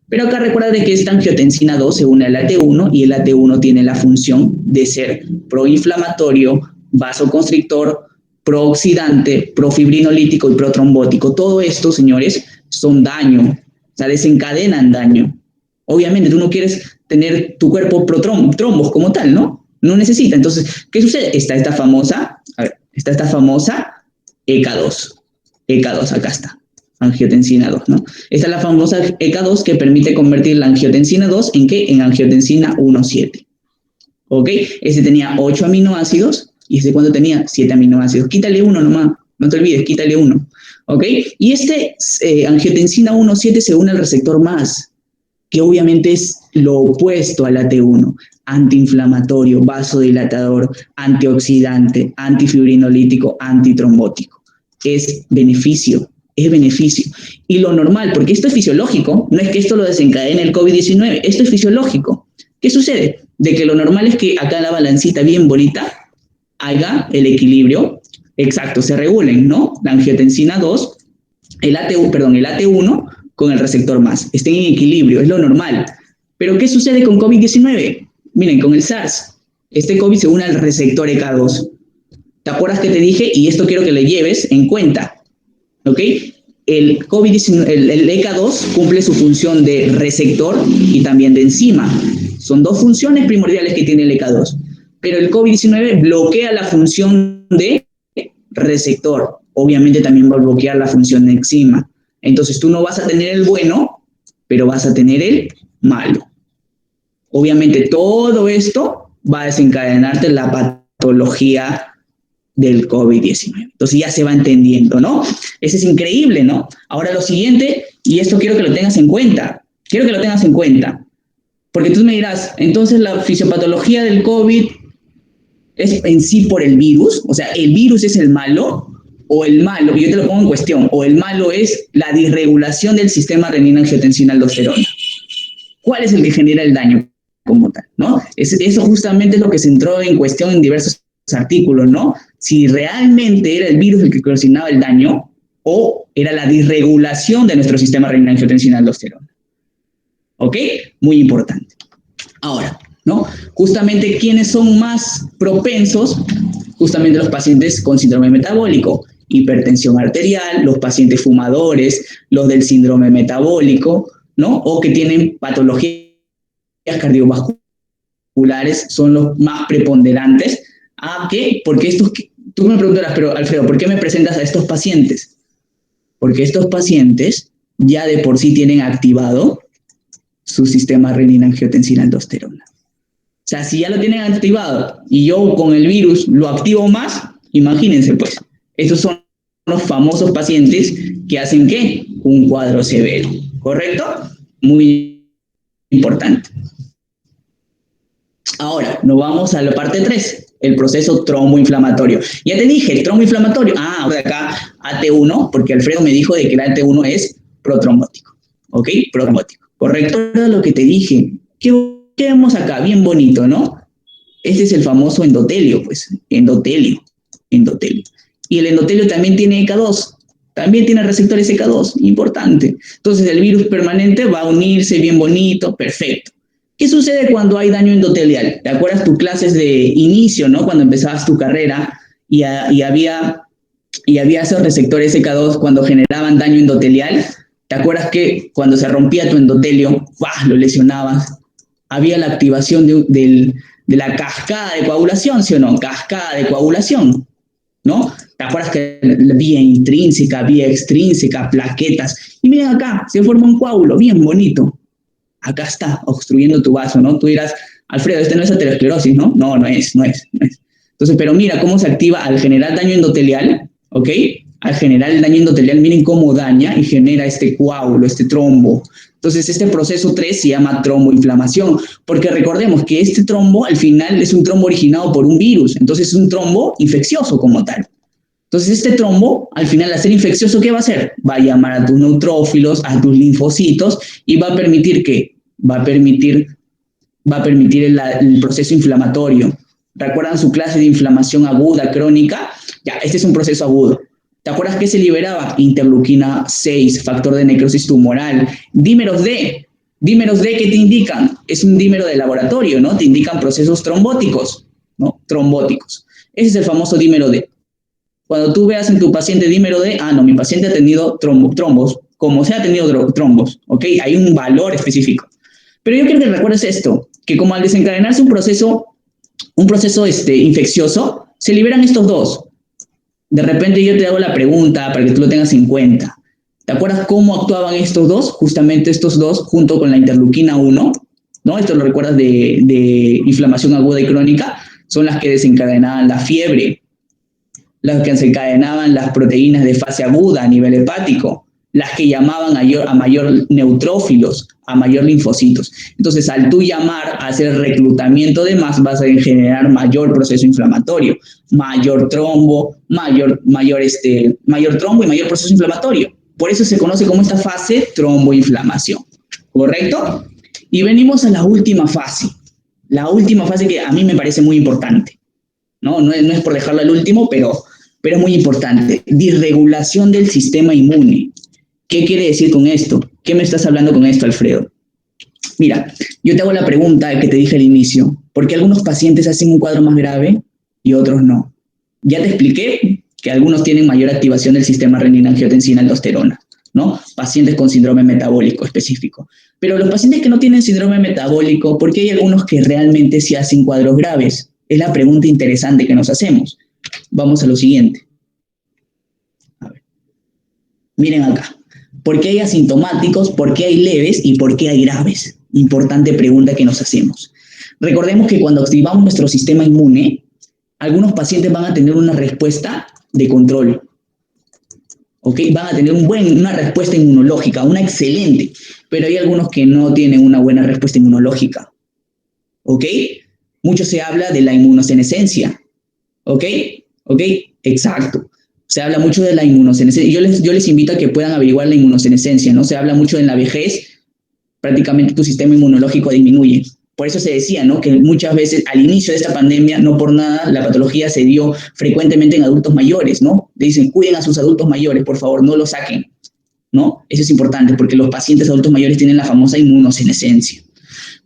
Pero acá recuerda de que esta angiotensina 2 se une al AT1 y el AT1 tiene la función de ser proinflamatorio, vasoconstrictor, prooxidante, profibrinolítico y protrombótico. Todo esto, señores, son daño, o sea, desencadenan daño. Obviamente, tú no quieres tener tu cuerpo trombos como tal, ¿no? No necesita. Entonces, ¿qué sucede? Está esta famosa EK2. EK2, acá está. Angiotensina 2, ¿no? Esta es la famosa EK2 que permite convertir la angiotensina 2 ¿en qué? En angiotensina 1,7. ¿Ok? Este tenía 8 aminoácidos y este cuando tenía 7 aminoácidos. Quítale uno nomás, no te olvides, quítale uno. ¿Ok? Y angiotensina 1,7 se une al receptor MAS, que obviamente es lo opuesto al AT1, antiinflamatorio, vasodilatador, antioxidante, antifibrinolítico, antitrombótico. Es beneficio. Y lo normal, porque esto es fisiológico, no es que esto lo desencadene el COVID-19, esto es fisiológico. ¿Qué sucede? De que lo normal es que acá la balancita bien bonita haga el equilibrio, exacto, se regulen, ¿no? La angiotensina 2, el AT1 con el receptor MAS, estén en equilibrio, es lo normal. Pero ¿qué sucede con COVID-19? Miren, con el SARS, este COVID se une al receptor EK2. ¿Te acuerdas que te dije? Y esto quiero que le lleves en cuenta. ¿Ok? El COVID-19, el EK2 cumple su función de receptor y también de enzima. Son dos funciones primordiales que tiene el EK2. Pero el COVID-19 bloquea la función de receptor. Obviamente también va a bloquear la función de enzima. Entonces tú no vas a tener el bueno, pero vas a tener el malo. Obviamente todo esto va a desencadenarte la patología del COVID-19. Entonces ya se va entendiendo, ¿no? Eso es increíble, ¿no? Ahora lo siguiente, y esto quiero que lo tengas en cuenta, porque tú me dirás, entonces la fisiopatología del COVID es en sí por el virus, o sea, el virus es el malo, o el malo, yo te lo pongo en cuestión, o el malo es la disregulación del sistema renina-angiotensina-aldosterona. ¿Cuál es el que genera el daño como tal, ¿no? Eso justamente es lo que se entró en cuestión en diversos artículos, ¿no? Si realmente era el virus el que ocasionaba el daño o era la disregulación de nuestro sistema renina-angiotensina-aldosterona. ¿Ok? Muy importante. Ahora, ¿no? Justamente, ¿quiénes son más propensos? Justamente los pacientes con síndrome metabólico, hipertensión arterial, los pacientes fumadores, los del síndrome metabólico, ¿no? O que tienen patologías cardiovasculares son los más preponderantes. ¿A qué? Porque tú me preguntarás, pero Alfredo, ¿por qué me presentas a estos pacientes? Porque estos pacientes ya de por sí tienen activado su sistema renina-angiotensina-aldosterona. O sea, si ya lo tienen activado y yo con el virus lo activo más, imagínense pues, estos son los famosos pacientes que hacen ¿qué? Un cuadro severo, ¿correcto? Muy importante. Ahora, nos vamos a la parte 3, el proceso tromboinflamatorio. Ya te dije, el tromboinflamatorio, de acá AT1, porque Alfredo me dijo de que el AT1 es protrombótico, ¿ok? Protrombótico, ¿correcto? Era lo que te dije. ¿Qué vemos acá? Bien bonito, ¿no? Este es el famoso endotelio, pues, endotelio. Y el endotelio también tiene EK2, también tiene receptores EK2, importante. Entonces el virus permanente va a unirse bien bonito, perfecto. ¿Qué sucede cuando hay daño endotelial? ¿Te acuerdas tus clases de inicio, ¿no? Cuando empezabas tu carrera y había esos receptores EK2 cuando generaban daño endotelial. ¿Te acuerdas que cuando se rompía tu endotelio, ¡buah!, lo lesionabas? Había la activación de la cascada de coagulación, ¿sí o no? Cascada de coagulación, ¿no? ¿Te acuerdas que vía intrínseca, vía extrínseca, plaquetas? Y miren acá, se forma un coágulo bien bonito. Acá está, obstruyendo tu vaso, ¿no? Tú dirás, Alfredo, este no es aterosclerosis, ¿no? No, no es. Entonces, pero mira cómo se activa al generar daño endotelial, ¿ok? Al generar el daño endotelial, miren cómo daña y genera este coágulo, este trombo. Entonces, este proceso 3 se llama tromboinflamación, porque recordemos que este trombo al final es un trombo originado por un virus, entonces es un trombo infeccioso como tal. Entonces, este trombo, al final, al ser infeccioso, ¿qué va a hacer? Va a llamar a tus neutrófilos, a tus linfocitos, y va a permitir ¿qué? Va a permitir el proceso inflamatorio. ¿Recuerdan su clase de inflamación aguda, crónica? Ya, este es un proceso agudo. ¿Te acuerdas que se liberaba? Interleuquina 6, factor de necrosis tumoral. Dímeros D. Dímeros D, ¿qué te indican? Es un dímero de laboratorio, ¿no? Te indican procesos trombóticos, ¿no? Trombóticos. Ese es el famoso dímero D. Cuando tú veas en tu paciente dímero D, no, mi paciente ha tenido trombos, como se ha tenido trombos, ¿ok? Hay un valor específico. Pero yo quiero que recuerdes esto, que como al desencadenarse un proceso infeccioso, se liberan estos dos. De repente yo te hago la pregunta para que tú lo tengas en cuenta. ¿Te acuerdas cómo actuaban estos dos? Justamente estos dos, junto con la interleuquina 1, ¿no? Esto lo recuerdas de inflamación aguda y crónica, son las que desencadenaban la fiebre, las que desencadenaban las proteínas de fase aguda a nivel hepático, las que llamaban a mayor neutrófilos, a mayor linfocitos. Entonces, al tú llamar a hacer reclutamiento de más, vas a generar mayor proceso inflamatorio, mayor trombo, mayor trombo y mayor proceso inflamatorio. Por eso se conoce como esta fase tromboinflamación, ¿correcto? Y venimos a la última fase que a mí me parece muy importante. No es por dejarlo al último, pero es muy importante. Disregulación del sistema inmune. ¿Qué quiere decir con esto? ¿Qué me estás hablando con esto, Alfredo? Mira, yo te hago la pregunta que te dije al inicio. ¿Por qué algunos pacientes hacen un cuadro más grave y otros no? Ya te expliqué que algunos tienen mayor activación del sistema renina-angiotensina-aldosterona, ¿no? Pacientes con síndrome metabólico específico. Pero los pacientes que no tienen síndrome metabólico, ¿por qué hay algunos que realmente sí hacen cuadros graves? Es la pregunta interesante que nos hacemos. Vamos a lo siguiente. A ver. Miren acá. ¿Por qué hay asintomáticos? ¿Por qué hay leves? ¿Y por qué hay graves? Importante pregunta que nos hacemos. Recordemos que cuando activamos nuestro sistema inmune, algunos pacientes van a tener una respuesta de control. ¿Ok? Van a tener una respuesta inmunológica, una excelente. Pero hay algunos que no tienen una buena respuesta inmunológica. ¿Ok? Mucho se habla de la inmunosenescencia. ¿Ok? ¿Ok? Exacto. Se habla mucho de la inmunosenescencia. Yo les invito a que puedan averiguar la inmunosenescencia, ¿no? Se habla mucho en la vejez, prácticamente tu sistema inmunológico disminuye. Por eso se decía, ¿no? Que muchas veces al inicio de esta pandemia, no por nada, la patología se dio frecuentemente en adultos mayores, ¿no? Le dicen, cuiden a sus adultos mayores, por favor, no los saquen, ¿no? Eso es importante porque los pacientes adultos mayores tienen la famosa inmunosenescencia.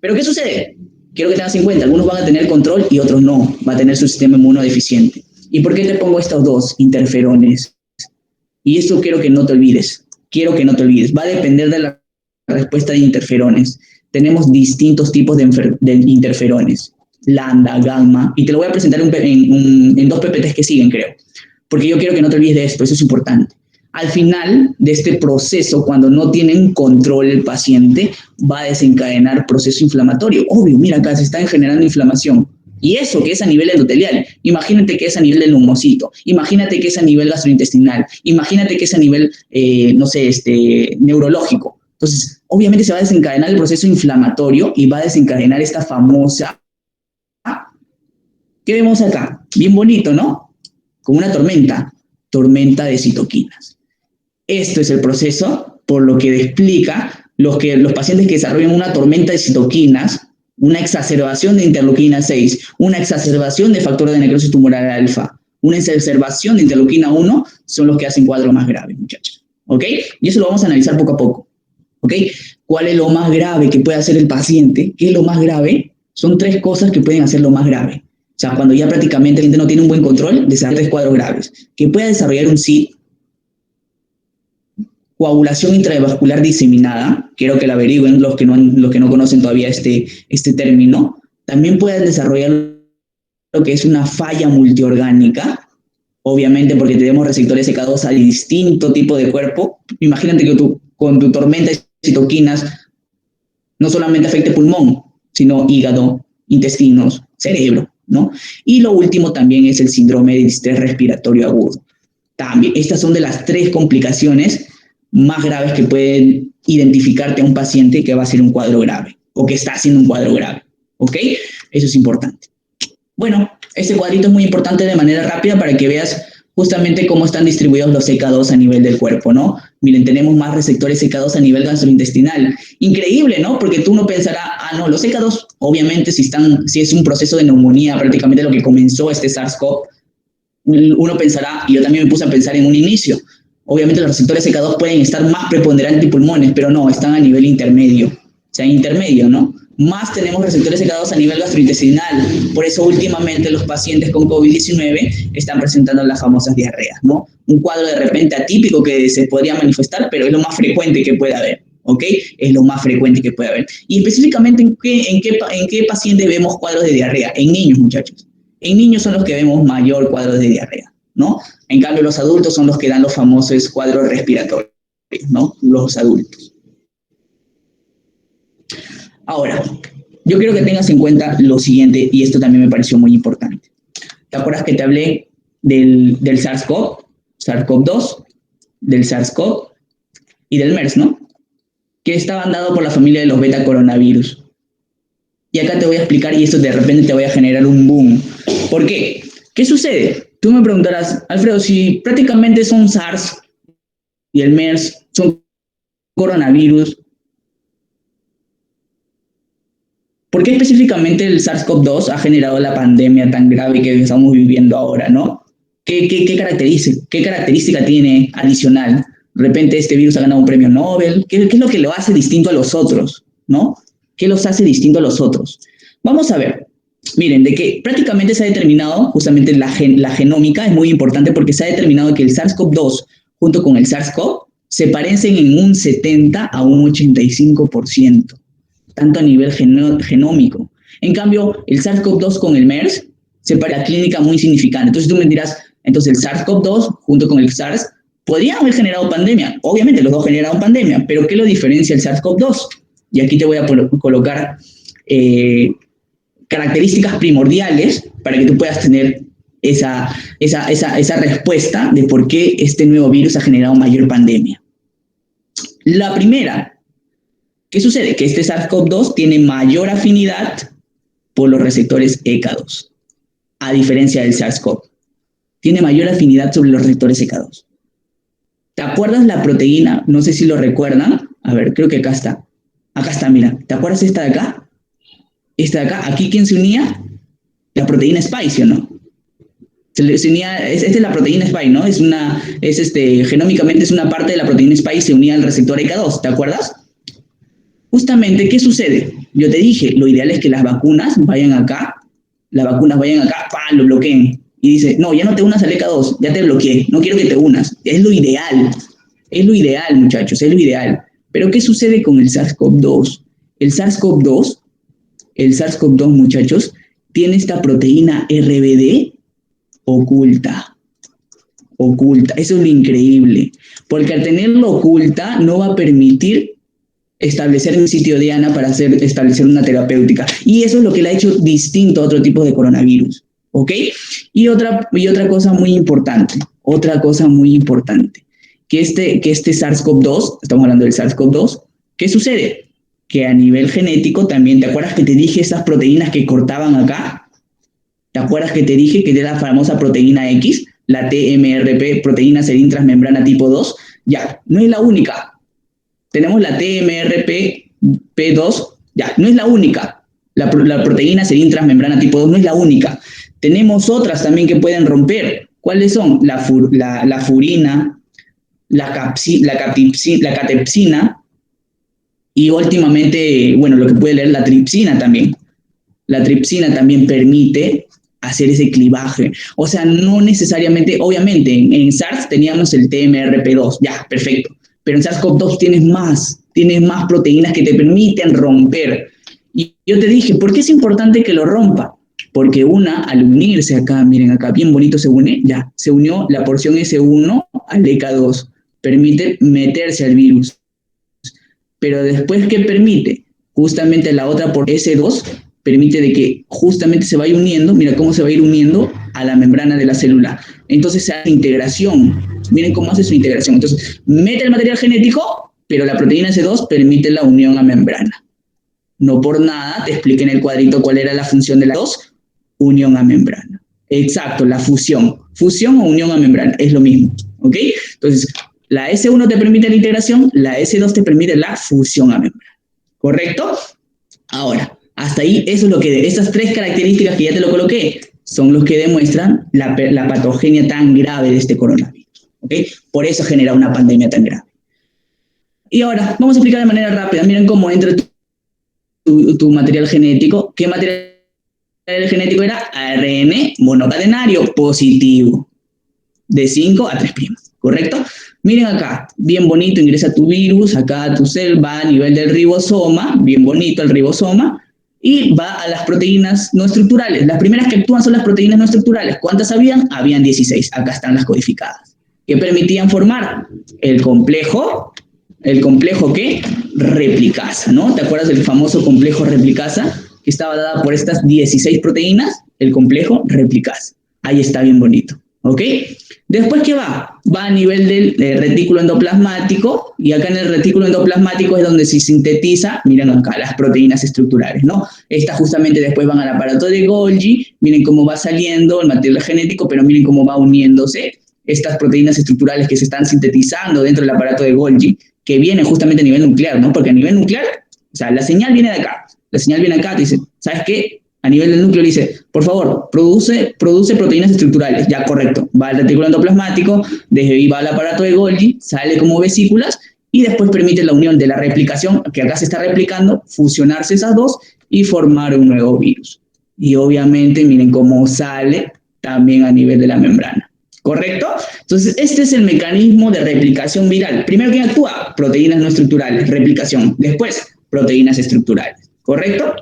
¿Pero qué sucede? Quiero que tengas en cuenta, algunos van a tener control y otros no, va a tener su sistema inmunodeficiente. ¿Y por qué te pongo estos dos interferones? Y esto quiero que no te olvides. Va a depender de la respuesta de interferones. Tenemos distintos tipos de interferones. Lambda, gamma. Y te lo voy a presentar en dos PPTs que siguen, creo. Porque yo quiero que no te olvides de esto. Eso es importante. Al final de este proceso, cuando no tienen control el paciente, va a desencadenar proceso inflamatorio. Obvio, mira acá, se está generando inflamación. Y eso que es a nivel endotelial, imagínate que es a nivel del neumocito, imagínate que es a nivel gastrointestinal, imagínate que es a nivel, neurológico. Entonces, obviamente se va a desencadenar el proceso inflamatorio y va a desencadenar esta famosa... ¿Qué vemos acá? Bien bonito, ¿no? Como una tormenta de citoquinas. Esto es el proceso por lo que explica los pacientes que desarrollan una tormenta de citoquinas, una exacerbación de interleuquina 6, una exacerbación de factor de necrosis tumoral alfa, una exacerbación de interleuquina 1, son los que hacen cuadros más graves, muchachos. ¿Ok? Y eso lo vamos a analizar poco a poco. ¿Ok? ¿Cuál es lo más grave que puede hacer el paciente? ¿Qué es lo más grave? Son 3 cosas que pueden hacerlo más grave. O sea, cuando ya prácticamente el paciente no tiene un buen control, desarrolla 3 cuadros graves. Que pueda desarrollar un SID. coagulación intravascular diseminada, quiero que la averigüen los que no conocen todavía este término, también pueden desarrollar lo que es una falla multiorgánica, obviamente porque tenemos receptores CK2 a distinto tipo de cuerpo. Imagínate que con tu tormenta de citoquinas no solamente afecte pulmón, sino hígado, intestinos, cerebro, ¿no? Y lo último también es el síndrome de distrés respiratorio agudo. También, estas son de las 3 complicaciones más graves que pueden identificarte a un paciente que va a ser un cuadro grave o que está haciendo un cuadro grave, ¿ok? Eso es importante. Bueno, este cuadrito es muy importante de manera rápida para que veas justamente cómo están distribuidos los CK2 a nivel del cuerpo, ¿no? Miren, tenemos más receptores CK2 a nivel gastrointestinal. Increíble, ¿no? Porque tú no pensarás, no, los CK2, obviamente, si es un proceso de neumonía, prácticamente lo que comenzó este SARS-CoV, uno pensará, y yo también me puse a pensar en un inicio, obviamente los receptores CK2 pueden estar más preponderantes en pulmones, pero no, están a nivel intermedio, o sea, intermedio, ¿no? Más tenemos receptores CK2 a nivel gastrointestinal, por eso últimamente los pacientes con COVID-19 están presentando las famosas diarreas, ¿no? Un cuadro de repente atípico que se podría manifestar, pero es lo más frecuente que puede haber, ¿ok? Es lo más frecuente que puede haber. Y específicamente, ¿en qué paciente vemos cuadros de diarrea? En niños, muchachos. En niños son los que vemos mayor cuadros de diarrea, ¿no? En cambio, los adultos son los que dan los famosos cuadros respiratorios, ¿no? Los adultos. Ahora, yo quiero que tengas en cuenta lo siguiente, y esto también me pareció muy importante. ¿Te acuerdas que te hablé del SARS-CoV, SARS-CoV-2, del SARS-CoV y del MERS, ¿no? Que estaban dados por la familia de los beta coronavirus. Y acá te voy a explicar, y esto de repente te voy a generar un boom. ¿Por qué? ¿Qué sucede? Tú me preguntarás, Alfredo, si prácticamente son SARS y el MERS son coronavirus, ¿por qué específicamente el SARS-CoV-2 ha generado la pandemia tan grave que estamos viviendo ahora, ¿no? ¿Qué característica tiene adicional? De repente este virus ha ganado un premio Nobel. ¿Qué es lo que lo hace distinto a los otros, ¿no? ¿Qué los hace distinto a los otros? Vamos a ver. Miren, de que prácticamente se ha determinado, justamente la genómica es muy importante porque se ha determinado que el SARS-CoV-2 junto con el SARS-CoV se parecen en un 70 a un 85%, tanto a nivel genómico. En cambio, el SARS-CoV-2 con el MERS se para la clínica muy significante. Entonces tú me dirás, entonces el SARS-CoV-2 junto con el SARS podrían haber generado pandemia. Obviamente los dos generaron pandemia, pero ¿qué lo diferencia el SARS-CoV-2? Y aquí te voy a colocar características primordiales para que tú puedas tener esa respuesta de por qué este nuevo virus ha generado mayor pandemia. La primera, ¿qué sucede? Que este SARS-CoV-2 tiene mayor afinidad por los receptores ECA2, a diferencia del SARS-CoV. Tiene mayor afinidad sobre los receptores ECA2. ¿Te acuerdas la proteína? No sé si lo recuerdan. A ver, creo que acá está. Acá está, mira. ¿Te acuerdas esta de acá? Esta de acá. ¿Aquí quién se unía? La proteína Spike, ¿sí o no? Se unía, esta es la proteína Spike, ¿no? Genómicamente es una parte de la proteína Spike, se unía al receptor ECA2. ¿Te acuerdas? Justamente, ¿qué sucede? Yo te dije, lo ideal es que las vacunas vayan acá, ¡pam!, lo bloqueen. Y dice, no, ya no te unas al ECA2, ya te bloqueé, no quiero que te unas. Es lo ideal, muchachos, es lo ideal. Pero ¿qué sucede con el SARS-CoV-2? El SARS-CoV-2, muchachos, tiene esta proteína RBD oculta. Eso es lo increíble, porque al tenerlo oculta no va a permitir establecer un sitio Diana para establecer una terapéutica. Y eso es lo que le ha hecho distinto a otro tipo de coronavirus, ¿ok? Y otra cosa muy importante, que este SARS-CoV-2, estamos hablando del SARS-CoV-2, ¿qué sucede? Que a nivel genético también, ¿te acuerdas que te dije esas proteínas que cortaban acá? ¿Te acuerdas que te dije que era la famosa proteína X, la TMRP, proteína serín transmembrana tipo 2? Ya, no es la única. Tenemos la TMRP2, ya, no es la única. La proteína serín transmembrana tipo 2 no es la única. Tenemos otras también que pueden romper. ¿Cuáles son? La furina, la catepsina y últimamente, bueno, lo que puede leer la tripsina también. La tripsina también permite hacer ese clivaje. O sea, no necesariamente, obviamente, en SARS teníamos el TMRP2, ya, perfecto. pero en SARS-CoV-2 tienes más proteínas que te permiten romper. Y yo te dije, ¿por qué es importante que lo rompa? Porque al unirse acá, miren acá, bien bonito se une, ya, se unió la porción S1 al EK2, permite meterse al virus. Pero después, ¿qué permite? Justamente la otra por S2 permite de que justamente se vaya uniendo, mira cómo se va a ir uniendo a la membrana de la célula. Entonces se hace integración. Miren cómo hace su integración. Entonces, mete el material genético, pero la proteína S2 permite la unión a membrana. No por nada te expliqué en el cuadrito cuál era la función de la 2, unión a membrana. Exacto, la fusión. Fusión o unión a membrana, es lo mismo. ¿Ok? Entonces, la S1 te permite la integración, la S2 te permite la fusión a membrana. ¿Correcto? Ahora, hasta ahí, eso es lo que esas tres características que ya te lo coloqué son los que demuestran la patogenia tan grave de este coronavirus. ¿Ok? Por eso genera una pandemia tan grave. Y ahora, vamos a explicar de manera rápida. Miren cómo entra tu material genético. ¿Qué material genético era? ARN monocatenario positivo. De 5 a 3'. ¿Correcto? Miren acá, bien bonito, ingresa tu virus, acá a tu cel, va a nivel del ribosoma, bien bonito el ribosoma, y va a las proteínas no estructurales. Las primeras que actúan son las proteínas no estructurales. ¿Cuántas habían? Habían 16, acá están las codificadas. ¿Qué permitían formar? El complejo ¿qué? Replicasa, ¿no? ¿Te acuerdas del famoso complejo replicasa? Que estaba dada por estas 16 proteínas, el complejo replicasa. Ahí está bien bonito, ¿ok? Después, ¿qué va? Va a nivel del retículo endoplasmático, y acá en el retículo endoplasmático es donde se sintetiza, miren acá, las proteínas estructurales, ¿no? Estas justamente después van al aparato de Golgi, miren cómo va saliendo el material genético, pero miren cómo va uniéndose estas proteínas estructurales que se están sintetizando dentro del aparato de Golgi, que vienen justamente a nivel nuclear, ¿no? Porque a nivel nuclear, o sea, la señal viene de acá, te dice, ¿sabes qué? A nivel del núcleo dice, por favor, produce proteínas estructurales. Ya, correcto. Va al retículo endoplasmático, desde ahí va al aparato de Golgi, sale como vesículas y después permite la unión de la replicación, que acá se está replicando, fusionarse esas dos y formar un nuevo virus. Y obviamente, miren cómo sale también a nivel de la membrana. ¿Correcto? Entonces, este es el mecanismo de replicación viral. Primero, ¿quién actúa? Proteínas no estructurales, replicación. Después, proteínas estructurales. ¿Correcto?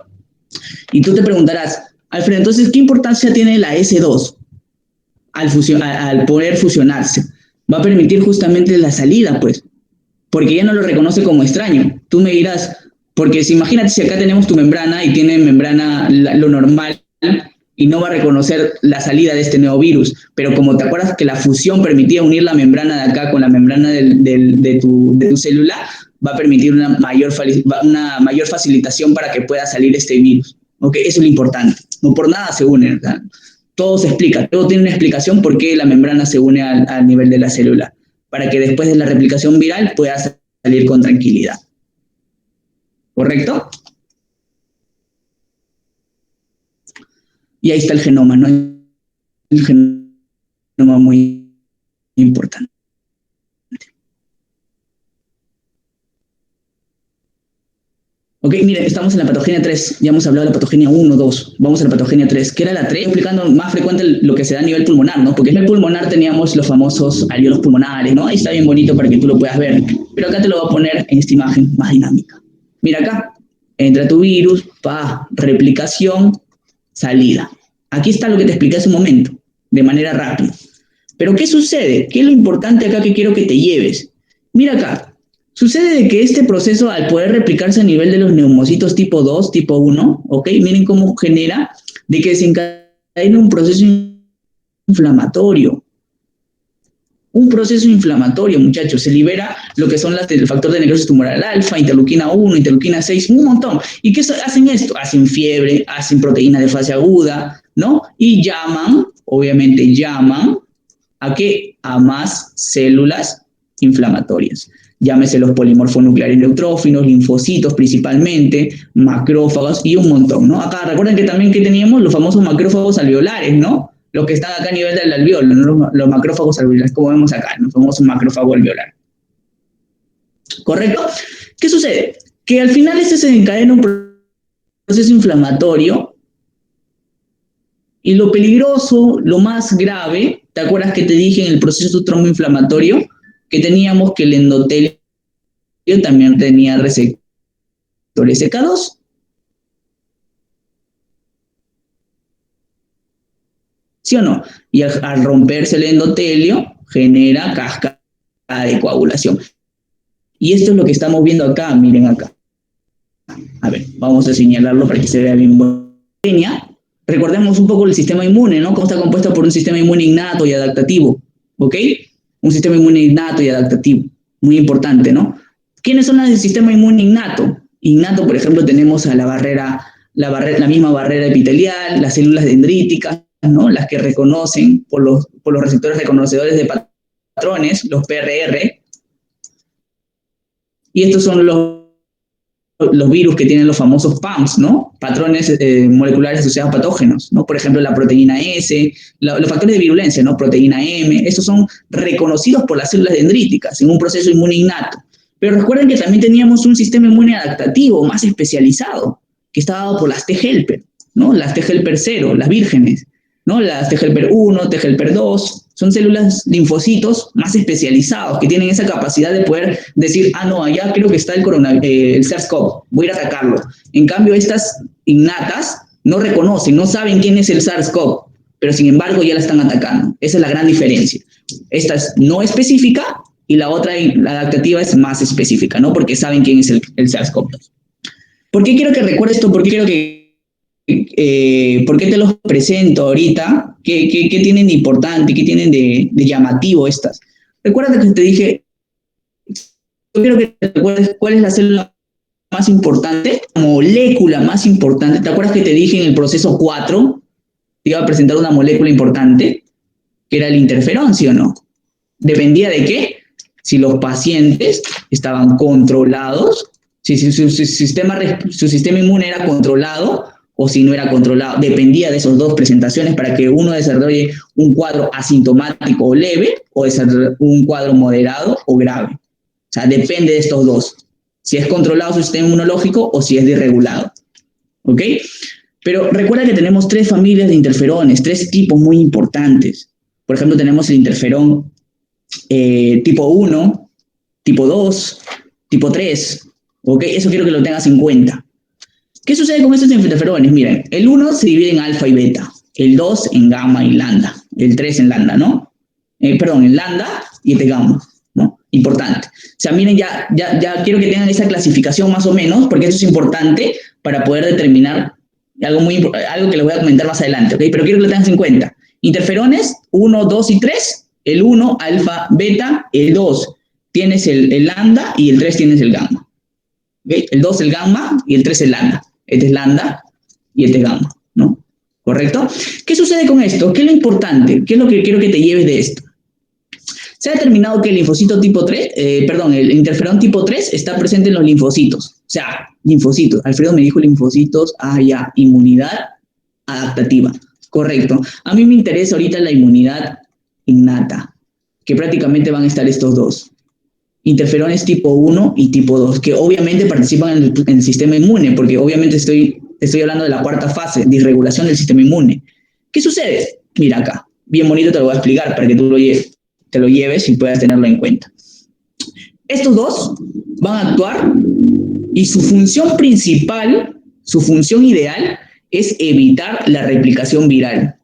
Y tú te preguntarás, Alfredo, entonces, ¿qué importancia tiene la S2 al poder fusionarse? Va a permitir justamente la salida, pues, porque ya no lo reconoce como extraño. Tú me dirás, porque si imagínate si acá tenemos tu membrana y tiene membrana lo normal y no va a reconocer la salida de este nuevo virus, pero como te acuerdas que la fusión permitía unir la membrana de acá con la membrana de tu célula, va a permitir una mayor facilitación para que pueda salir este virus. ¿Ok? Eso es lo importante. No por nada se unen, ¿verdad? Todo se explica, todo tiene una explicación por qué la membrana se une al nivel de la célula, para que después de la replicación viral pueda salir con tranquilidad. ¿Correcto? Y ahí está el genoma, ¿no? El genoma muy importante. Ok, miren, estamos en la patogenia 3, ya hemos hablado de la patogenia 1, 2, vamos a la patogenia 3, que era la 3, explicando más frecuente lo que se da a nivel pulmonar, ¿no? Porque en el pulmonar teníamos los famosos alvéolos pulmonares, ¿no? Ahí está bien bonito para que tú lo puedas ver, pero acá te lo voy a poner en esta imagen más dinámica. Mira acá, entra tu virus, replicación, salida. Aquí está lo que te expliqué hace un momento, de manera rápida. Pero ¿qué sucede? ¿Qué es lo importante acá que quiero que te lleves? Mira acá. Sucede de que este proceso, al poder replicarse a nivel de los neumocitos tipo 2, tipo 1, ¿ok? Miren cómo genera de que desencadena un proceso inflamatorio. Un proceso inflamatorio, muchachos. Se libera lo que son el factor de necrosis tumoral alfa, interleuquina 1, interleuquina 6, un montón. ¿Y qué hacen esto? Hacen fiebre, hacen proteínas de fase aguda, ¿no? Y obviamente ¿a qué? A más células inflamatorias. Llámese los polimorfonucleares neutrófilos, linfocitos principalmente, macrófagos y un montón, ¿no? Acá recuerden que también que teníamos los famosos macrófagos alveolares, ¿no? Los que están acá a nivel del alveolo, ¿no? Los macrófagos alveolares, como vemos acá, los famosos macrófagos alveolares. ¿Correcto? ¿Qué sucede? Que al final se encadena un proceso inflamatorio y lo peligroso, lo más grave, ¿te acuerdas que te dije en el proceso tromboinflamatorio que teníamos que el endotelio también tenía receptores SK2. ¿Sí o no? Y al romperse el endotelio, genera cascada de coagulación. Y esto es lo que estamos viendo acá, miren acá. A ver, vamos a señalarlo para que se vea bien. Recordemos un poco el sistema inmune, ¿no? Cómo está compuesto por un sistema inmune innato y adaptativo, ¿ok? Un sistema inmune innato y adaptativo, muy importante, ¿no? ¿Quiénes son las del sistema inmune innato? Innato, por ejemplo, tenemos a la misma barrera epitelial, las células dendríticas, ¿no? Las que reconocen por los receptores reconocedores de patrones, los PRR. Y estos son los virus que tienen los famosos PAMs, ¿no? Patrones moleculares asociados a patógenos, ¿no? Por ejemplo, la proteína S, los factores de virulencia, ¿no? Proteína M, estos son reconocidos por las células dendríticas en un proceso inmune innato. Pero recuerden que también teníamos un sistema inmune adaptativo más especializado, que estaba dado por las T-helper, ¿no? Las T-helper 0, las vírgenes, ¿no? Las T-helper 1, T-helper 2, son células linfocitos más especializados que tienen esa capacidad de poder decir, ah, no, allá creo que está el SARS-CoV, voy a ir a atacarlo. En cambio, estas innatas no reconocen, no saben quién es el SARS-CoV, pero sin embargo ya la están atacando. Esa es la gran diferencia. Esta es no específica y la otra, la adaptativa, es más específica, ¿no? Porque saben quién es el SARS-CoV-2. ¿Por qué quiero que recuerdes esto? ¿Por qué quiero que ¿por qué te los presento ahorita? ¿Qué tienen de importante? ¿Qué tienen de llamativo estas? Recuerda que te dije, yo quiero que te recuerdes cuál es la célula más importante, molécula más importante. ¿Te acuerdas que te dije en el proceso 4? Te iba a presentar una molécula importante, que era el interferón, ¿sí o no? ¿Dependía de qué? Si los pacientes estaban controlados, si su sistema inmune era controlado o si no era controlado. Dependía de esas dos presentaciones para que uno desarrolle un cuadro asintomático o leve o desarrolle un cuadro moderado o grave. O sea, depende de estos dos. Si es controlado su sistema inmunológico o si es desregulado. ¿Ok? Pero recuerda que tenemos 3 familias de interferones, 3 tipos muy importantes. Por ejemplo, tenemos el interferón tipo 1, tipo 2, tipo 3. ¿Ok? Eso quiero que lo tengas en cuenta. ¿Qué sucede con estos interferones? Miren, el 1 se divide en alfa y beta, el 2 en gamma y lambda, el 3 en lambda, ¿no? En lambda y este gamma, ¿no? Importante. O sea, miren, ya quiero que tengan esa clasificación más o menos, porque eso es importante para poder determinar algo que les voy a comentar más adelante, ¿ok? Pero quiero que lo tengan en cuenta. Interferones 1, 2 y 3, el 1, alfa, beta, el 2 tienes el lambda y el 3 tienes el gamma. ¿Okay? El 2 el gamma y el 3 el lambda. Este es lambda y este es gamma, ¿no? ¿Correcto? ¿Qué sucede con esto? ¿Qué es lo importante? ¿Qué es lo que quiero que te lleves de esto? Se ha determinado que el linfocito tipo 3, el interferón tipo 3 está presente en los linfocitos. O sea, linfocitos. Alfredo me dijo linfocitos, ya, inmunidad adaptativa. Correcto. A mí me interesa ahorita la inmunidad innata, que prácticamente van a estar estos dos. Interferones tipo 1 y tipo 2, que obviamente participan en el sistema inmune, porque obviamente estoy hablando de la cuarta fase, disregulación del sistema inmune. ¿Qué sucede? Mira acá, bien bonito te lo voy a explicar para que tú te lo lleves y puedas tenerlo en cuenta. Estos dos van a actuar y su función principal, su función ideal, es evitar la replicación viral.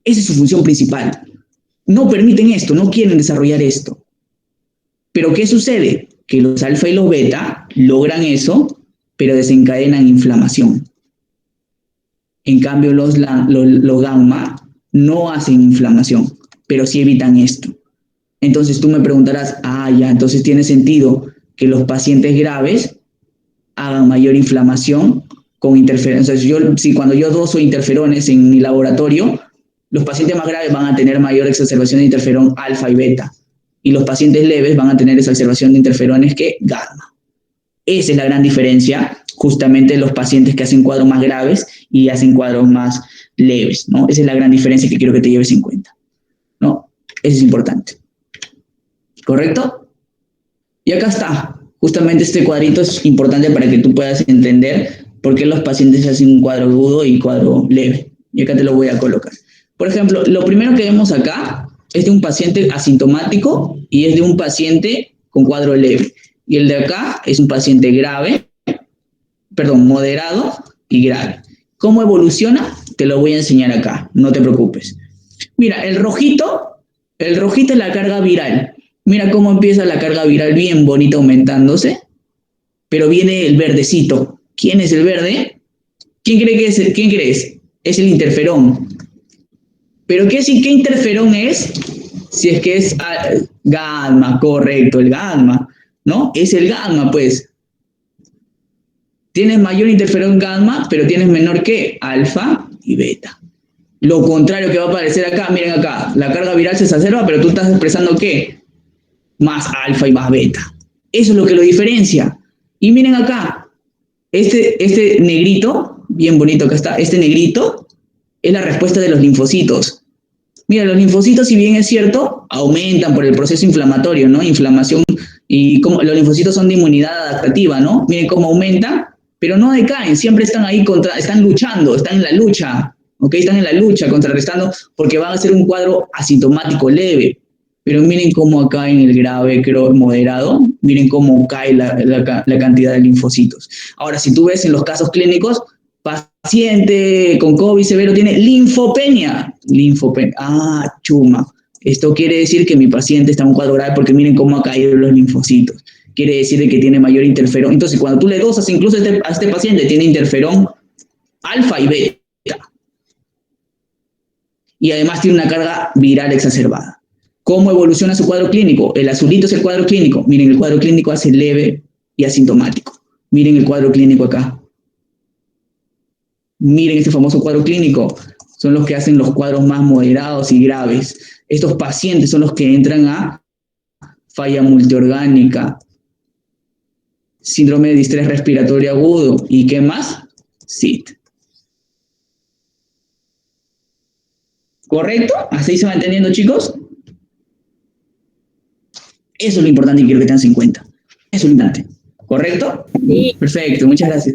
Esa es su función principal. No permiten esto, no quieren desarrollar esto. Pero ¿qué sucede? Que los alfa y los beta logran eso, pero desencadenan inflamación. En cambio, los gamma no hacen inflamación, pero sí evitan esto. Entonces tú me preguntarás, ya, entonces tiene sentido que los pacientes graves hagan mayor inflamación con interferencias. Cuando yo doso interferones en mi laboratorio, los pacientes más graves van a tener mayor exacerbación de interferón alfa y beta. Y los pacientes leves van a tener esa exacerbación de interferones que gamma. Esa es la gran diferencia, justamente, de los pacientes que hacen cuadros más graves y hacen cuadros más leves, ¿no? Esa es la gran diferencia que quiero que te lleves en cuenta, ¿no? Eso es importante. ¿Correcto? Y acá está. Justamente este cuadrito es importante para que tú puedas entender por qué los pacientes hacen un cuadro agudo y cuadro leve. Y acá te lo voy a colocar. Por ejemplo, lo primero que vemos acá es de un paciente asintomático y es de un paciente con cuadro leve. Y el de acá es un paciente moderado y grave. ¿Cómo evoluciona? Te lo voy a enseñar acá, no te preocupes. Mira, el rojito es la carga viral. Mira cómo empieza la carga viral bien bonita aumentándose, pero viene el verdecito. ¿Quién es el verde? ¿Quién crees? Es el interferón. ¿Pero qué interferón es? Si es que es gamma, correcto, el gamma, ¿no? Es el gamma, pues. Tienes mayor interferón gamma, pero tienes menor que alfa y beta. Lo contrario que va a aparecer acá, miren acá, la carga viral se exacerba, pero tú estás expresando ¿qué? Más alfa y más beta. Eso es lo que lo diferencia. Y miren acá, este negrito, bien bonito que está, este negrito es la respuesta de los linfocitos. Mira, los linfocitos, si bien es cierto, aumentan por el proceso inflamatorio, ¿no? Inflamación, y como los linfocitos son de inmunidad adaptativa, ¿no? Miren cómo aumentan, pero no decaen, siempre están ahí están luchando, están en la lucha, ¿ok? Están en la lucha, contrarrestando, porque van a ser un cuadro asintomático leve. Pero miren cómo acá en el grave, creo, moderado, miren cómo cae la cantidad de linfocitos. Ahora, si tú ves en los casos clínicos, paciente con COVID severo tiene linfopenia. Chuma. Esto quiere decir que mi paciente está en un cuadro grave porque miren cómo ha caído los linfocitos. Quiere decir que tiene mayor interferón. Entonces, cuando tú le dosas incluso a este paciente, tiene interferón alfa y beta. Y además tiene una carga viral exacerbada. ¿Cómo evoluciona su cuadro clínico? El azulito es el cuadro clínico. Miren, el cuadro clínico hace leve y asintomático. Miren el cuadro clínico acá. Miren este famoso cuadro clínico. Son los que hacen los cuadros más moderados y graves. Estos pacientes son los que entran a falla multiorgánica, síndrome de distrés respiratorio agudo. ¿Y qué más? SIT. ¿Correcto? ¿Así se va entendiendo, chicos? Eso es lo importante y quiero que tengas en cuenta. Eso es lo importante. ¿Correcto? Sí. Perfecto, muchas gracias.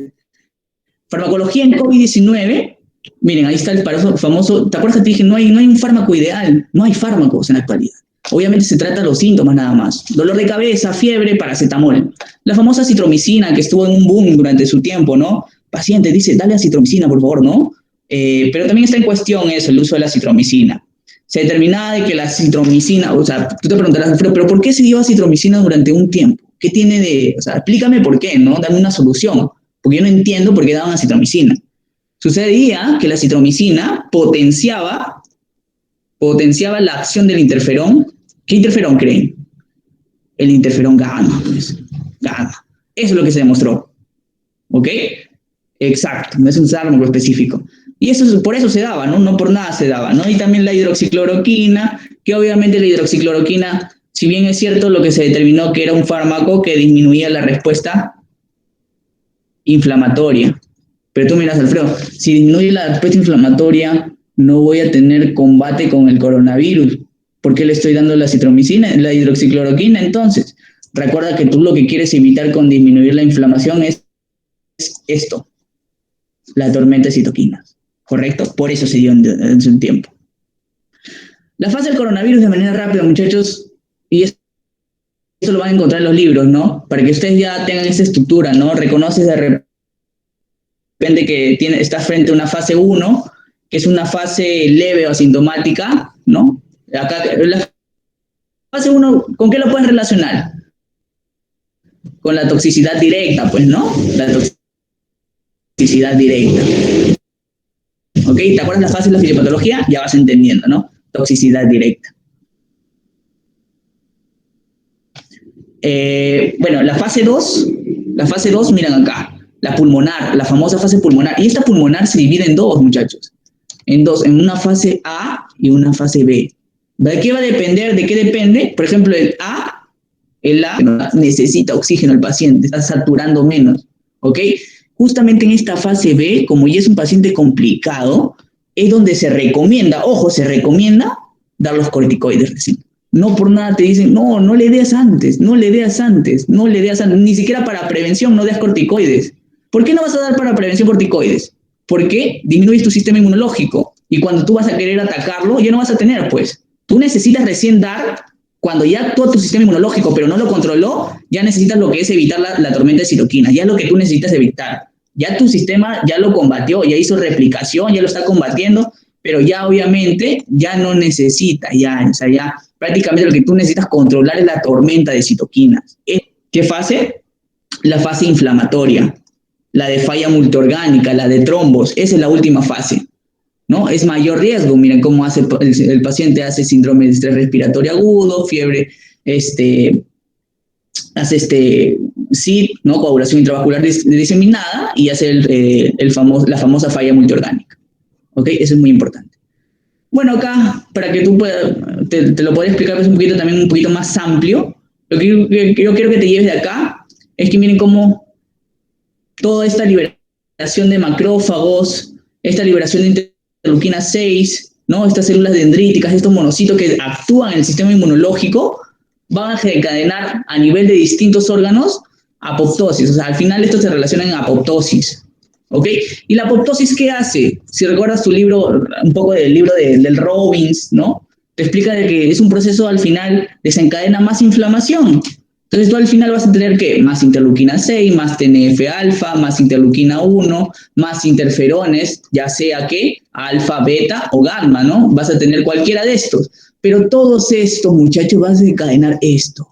Farmacología en COVID-19. Miren, ahí está el famoso. ¿Te acuerdas que te dije? No hay un fármaco ideal. No hay fármacos en la actualidad. Obviamente se trata de los síntomas nada más. Dolor de cabeza, fiebre, paracetamol. La famosa citromicina que estuvo en un boom durante su tiempo, ¿no? Paciente dice, dale citromicina, por favor, ¿no? Pero también está en cuestión eso, el uso de la citromicina. Se determinaba de que la citromicina, o sea, tú te preguntarás, Alfredo, ¿pero por qué se dio a citromicina durante un tiempo? ¿Qué tiene de, o sea, explícame por qué, ¿no? Dame una solución, porque yo no entiendo por qué daban citromicina. Sucedía que la citromicina potenciaba la acción del interferón. ¿Qué interferón creen? El interferón gamma, pues, gamma. Eso es lo que se demostró, ¿ok? Exacto, no es un fármaco específico. Y eso por eso se daba, ¿no? No por nada se daba, ¿no? Y también la hidroxicloroquina, que obviamente la hidroxicloroquina, si bien es cierto lo que se determinó que era un fármaco que disminuía la respuesta inflamatoria. Pero tú miras, Alfredo, si disminuye la respuesta inflamatoria, no voy a tener combate con el coronavirus. ¿Por qué le estoy dando la citromicina, la hidroxicloroquina? Entonces, recuerda que tú lo que quieres evitar con disminuir la inflamación es esto, la tormenta de citoquinas. ¿Correcto? Por eso se dio en su tiempo. La fase del coronavirus de manera rápida, muchachos, y eso lo van a encontrar en los libros, ¿no? Para que ustedes ya tengan esa estructura, ¿no? Reconoces de repente que estás frente a una fase 1, que es una fase leve o asintomática, ¿no? Acá, la fase 1, ¿con qué lo puedes relacionar? Con la toxicidad directa, pues, ¿no? La toxicidad directa. ¿Ok? ¿Te acuerdas la fase de la fisiopatología? Ya vas entendiendo, ¿no? Toxicidad directa. Bueno, la fase 2, miren acá, la pulmonar, la famosa fase pulmonar. Y esta pulmonar se divide en dos, muchachos. En dos, en una fase A y una fase B. ¿De qué va a depender? ¿De qué depende? Por ejemplo, el A necesita oxígeno el paciente, está saturando menos, ¿ok? Justamente en esta fase B, como ya es un paciente complicado, es donde se recomienda, ojo, se recomienda dar los corticoides recién. No por nada te dicen, no le des antes, ni siquiera para prevención no des corticoides. ¿Por qué no vas a dar para prevención corticoides? Porque disminuyes tu sistema inmunológico y cuando tú vas a querer atacarlo, ya no vas a tener, pues. Tú necesitas recién dar Cuando ya actuó tu sistema inmunológico, pero no lo controló, ya necesitas lo que es evitar la tormenta de citoquinas, ya es lo que tú necesitas evitar. Ya tu sistema ya lo combatió, ya hizo replicación, ya lo está combatiendo, pero ya obviamente ya no necesita, o sea, ya prácticamente lo que tú necesitas controlar es la tormenta de citoquinas. ¿Qué fase? La fase inflamatoria, la de falla multiorgánica, la de trombos, esa es la última fase, ¿no? Es mayor riesgo, miren cómo hace el paciente hace síndrome de estrés respiratorio agudo, fiebre, hace SID, ¿no? Coagulación intravascular diseminada y hace la famosa falla multiorgánica, ¿ok? Eso es muy importante. Bueno, acá, para que tú puedas, te lo puedo explicar pues, también un poquito más amplio, lo que yo quiero que te lleves de acá es que miren cómo toda esta liberación de macrófagos, esta liberación de interleuquina 6, ¿no? Estas células dendríticas, estos monocitos que actúan en el sistema inmunológico, van a desencadenar a nivel de distintos órganos apoptosis. O sea, al final esto se relaciona en apoptosis. ¿Ok? ¿Y la apoptosis qué hace? Si recuerdas tu libro, un poco del libro del Robbins, ¿no? Te explica de que es un proceso al final desencadena más inflamación. Entonces tú al final vas a tener que más interleuquina 6, más TNF-alfa, más interleuquina 1, más interferones, ya sea que alfa, beta o gamma, ¿no? Vas a tener cualquiera de estos. Pero todos estos, muchachos, van a desencadenar esto.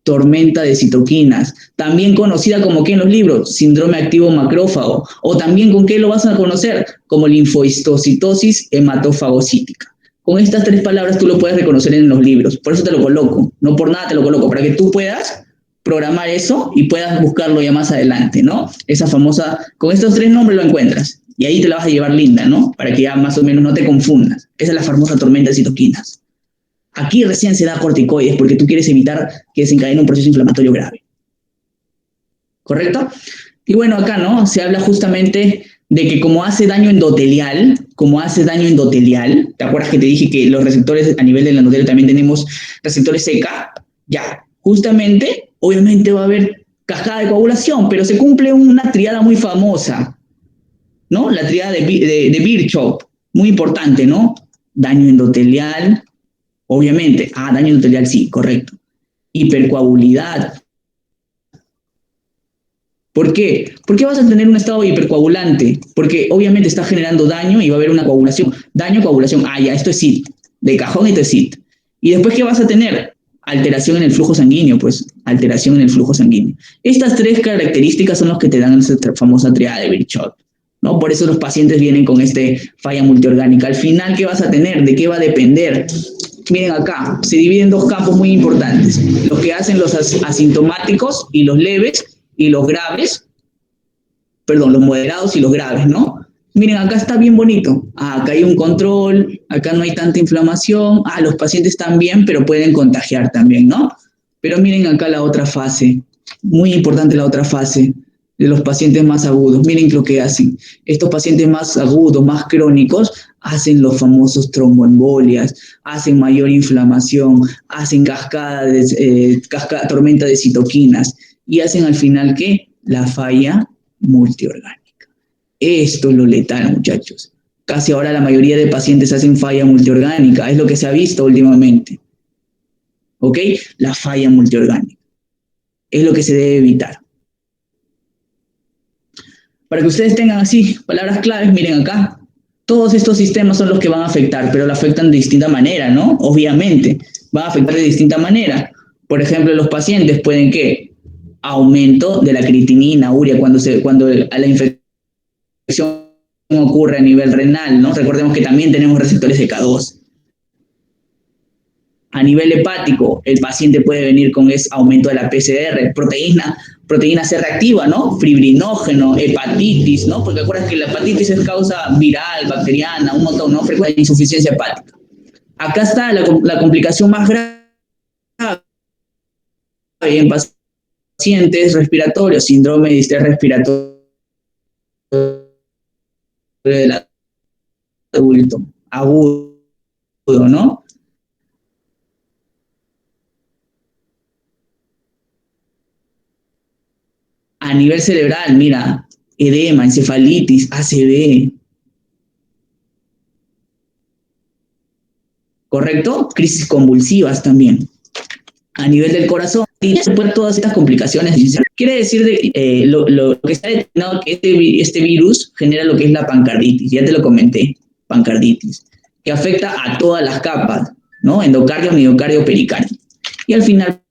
Tormenta de citoquinas, también conocida como ¿qué en los libros? Síndrome activo macrófago. O también ¿con qué lo vas a conocer? Como linfohistocitosis hematofagocítica. Con estas tres palabras tú lo puedes reconocer en los libros. Por eso te lo coloco. No por nada te lo coloco. Para que tú puedas programar eso y puedas buscarlo ya más adelante, ¿no? Esa famosa, con estos tres nombres lo encuentras. Y ahí te la vas a llevar linda, ¿no? Para que ya más o menos no te confundas. Esa es la famosa tormenta de citoquinas. Aquí recién se da corticoides porque tú quieres evitar que desencadene un proceso inflamatorio grave. ¿Correcto? Y bueno, acá, ¿no? Se habla justamente de que como hace daño endotelial, ¿te acuerdas que te dije que los receptores a nivel del endotelio también tenemos receptores CK? Ya, justamente, obviamente va a haber cascada de coagulación, pero se cumple una triada muy famosa, ¿no? La triada de Virchow, muy importante, ¿no? Daño endotelial, obviamente. Daño endotelial, sí, correcto. Hipercoagulidad. ¿Por qué? ¿Por qué vas a tener un estado hipercoagulante? Porque obviamente está generando daño y va a haber una coagulación. Daño, coagulación. Ya, esto es SID. De cajón, esto es SID. ¿Y después qué vas a tener? Alteración en el flujo sanguíneo, pues. Alteración en el flujo sanguíneo. Estas tres características son las que te dan esa famosa triada de Virchow, ¿no? Por eso los pacientes vienen con falla multiorgánica. Al final, ¿qué vas a tener? ¿De qué va a depender? Miren acá, se dividen en dos campos muy importantes. Los que hacen los asintomáticos y los leves y los graves, perdón, los moderados y los graves, ¿no? Miren, acá está bien bonito. Acá hay un control, acá no hay tanta inflamación. Los pacientes están bien, pero pueden contagiar también, ¿no? Pero miren acá la otra fase, muy importante la otra fase de los pacientes más agudos. Miren lo que hacen. Estos pacientes más agudos, más crónicos, hacen los famosos tromboembolias, hacen mayor inflamación, hacen tormenta de citoquinas y hacen al final, ¿qué? La falla multiorgánica. Esto es lo letal, muchachos. Casi ahora la mayoría de pacientes hacen falla multiorgánica, es lo que se ha visto últimamente. ¿Ok? La falla multiorgánica. Es lo que se debe evitar. Para que ustedes tengan así palabras claves, miren acá. Todos estos sistemas son los que van a afectar, pero lo afectan de distinta manera, ¿no? Obviamente, van a afectar de distinta manera. Por ejemplo, los pacientes pueden que aumento de la creatinina, urea, cuando la infección ocurre a nivel renal, ¿no? Recordemos que también tenemos receptores de K2. A nivel hepático, el paciente puede venir con ese aumento de la PCR, proteína C reactiva, ¿no? Fibrinógeno, hepatitis, ¿no? Porque acuerdas que la hepatitis es causa viral, bacteriana, un montón, ¿no? Frecuencia de insuficiencia hepática. Acá está la complicación más grave en pacientes respiratorios, síndrome de estrés respiratorio del adulto, agudo, ¿no? A nivel cerebral, mira, edema, encefalitis, ACV. ¿Correcto? Crisis convulsivas también. a nivel del corazón y después todas estas complicaciones. Quiere decir lo que está determinado que este virus genera lo que es la pancarditis, ya te lo comenté, pancarditis, que afecta a todas las capas, ¿no? Endocardio, miocardio, pericardio. Y al final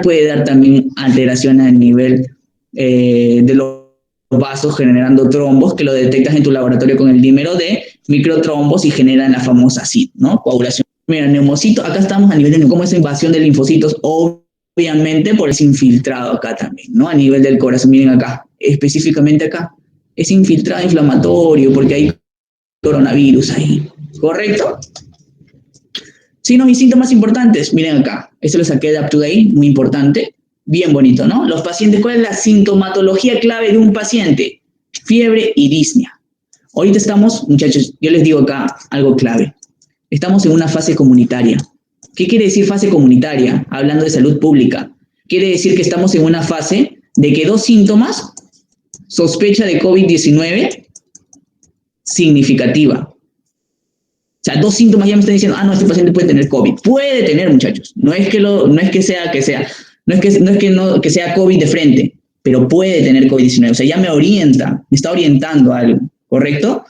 puede dar también alteración a nivel de los vasos generando trombos que lo detectas en tu laboratorio con el dímero D, microtrombos y generan la famosa CID, ¿no? Coagulación. Mira, neumocito, acá estamos a nivel de cómo es invasión de linfocitos, obviamente por ese infiltrado acá también, ¿no? A nivel del corazón, miren acá, específicamente acá, es infiltrado inflamatorio porque hay coronavirus ahí, ¿correcto? Signos y síntomas importantes, miren acá, esto lo saqué de UpToDate, muy importante, bien bonito, ¿no? Los pacientes, ¿cuál es la sintomatología clave de un paciente? Fiebre y disnea. Ahorita estamos, muchachos, yo les digo acá algo clave. Estamos en una fase comunitaria. ¿Qué quiere decir fase comunitaria? Hablando de salud pública. Quiere decir que estamos en una fase de que 2 síntomas, sospecha de COVID-19 significativa. O sea, 2 síntomas ya me están diciendo, no, este paciente puede tener COVID. Puede tener, muchachos. No es que sea COVID de frente, pero puede tener COVID-19. O sea, ya me está orientando a algo, ¿correcto?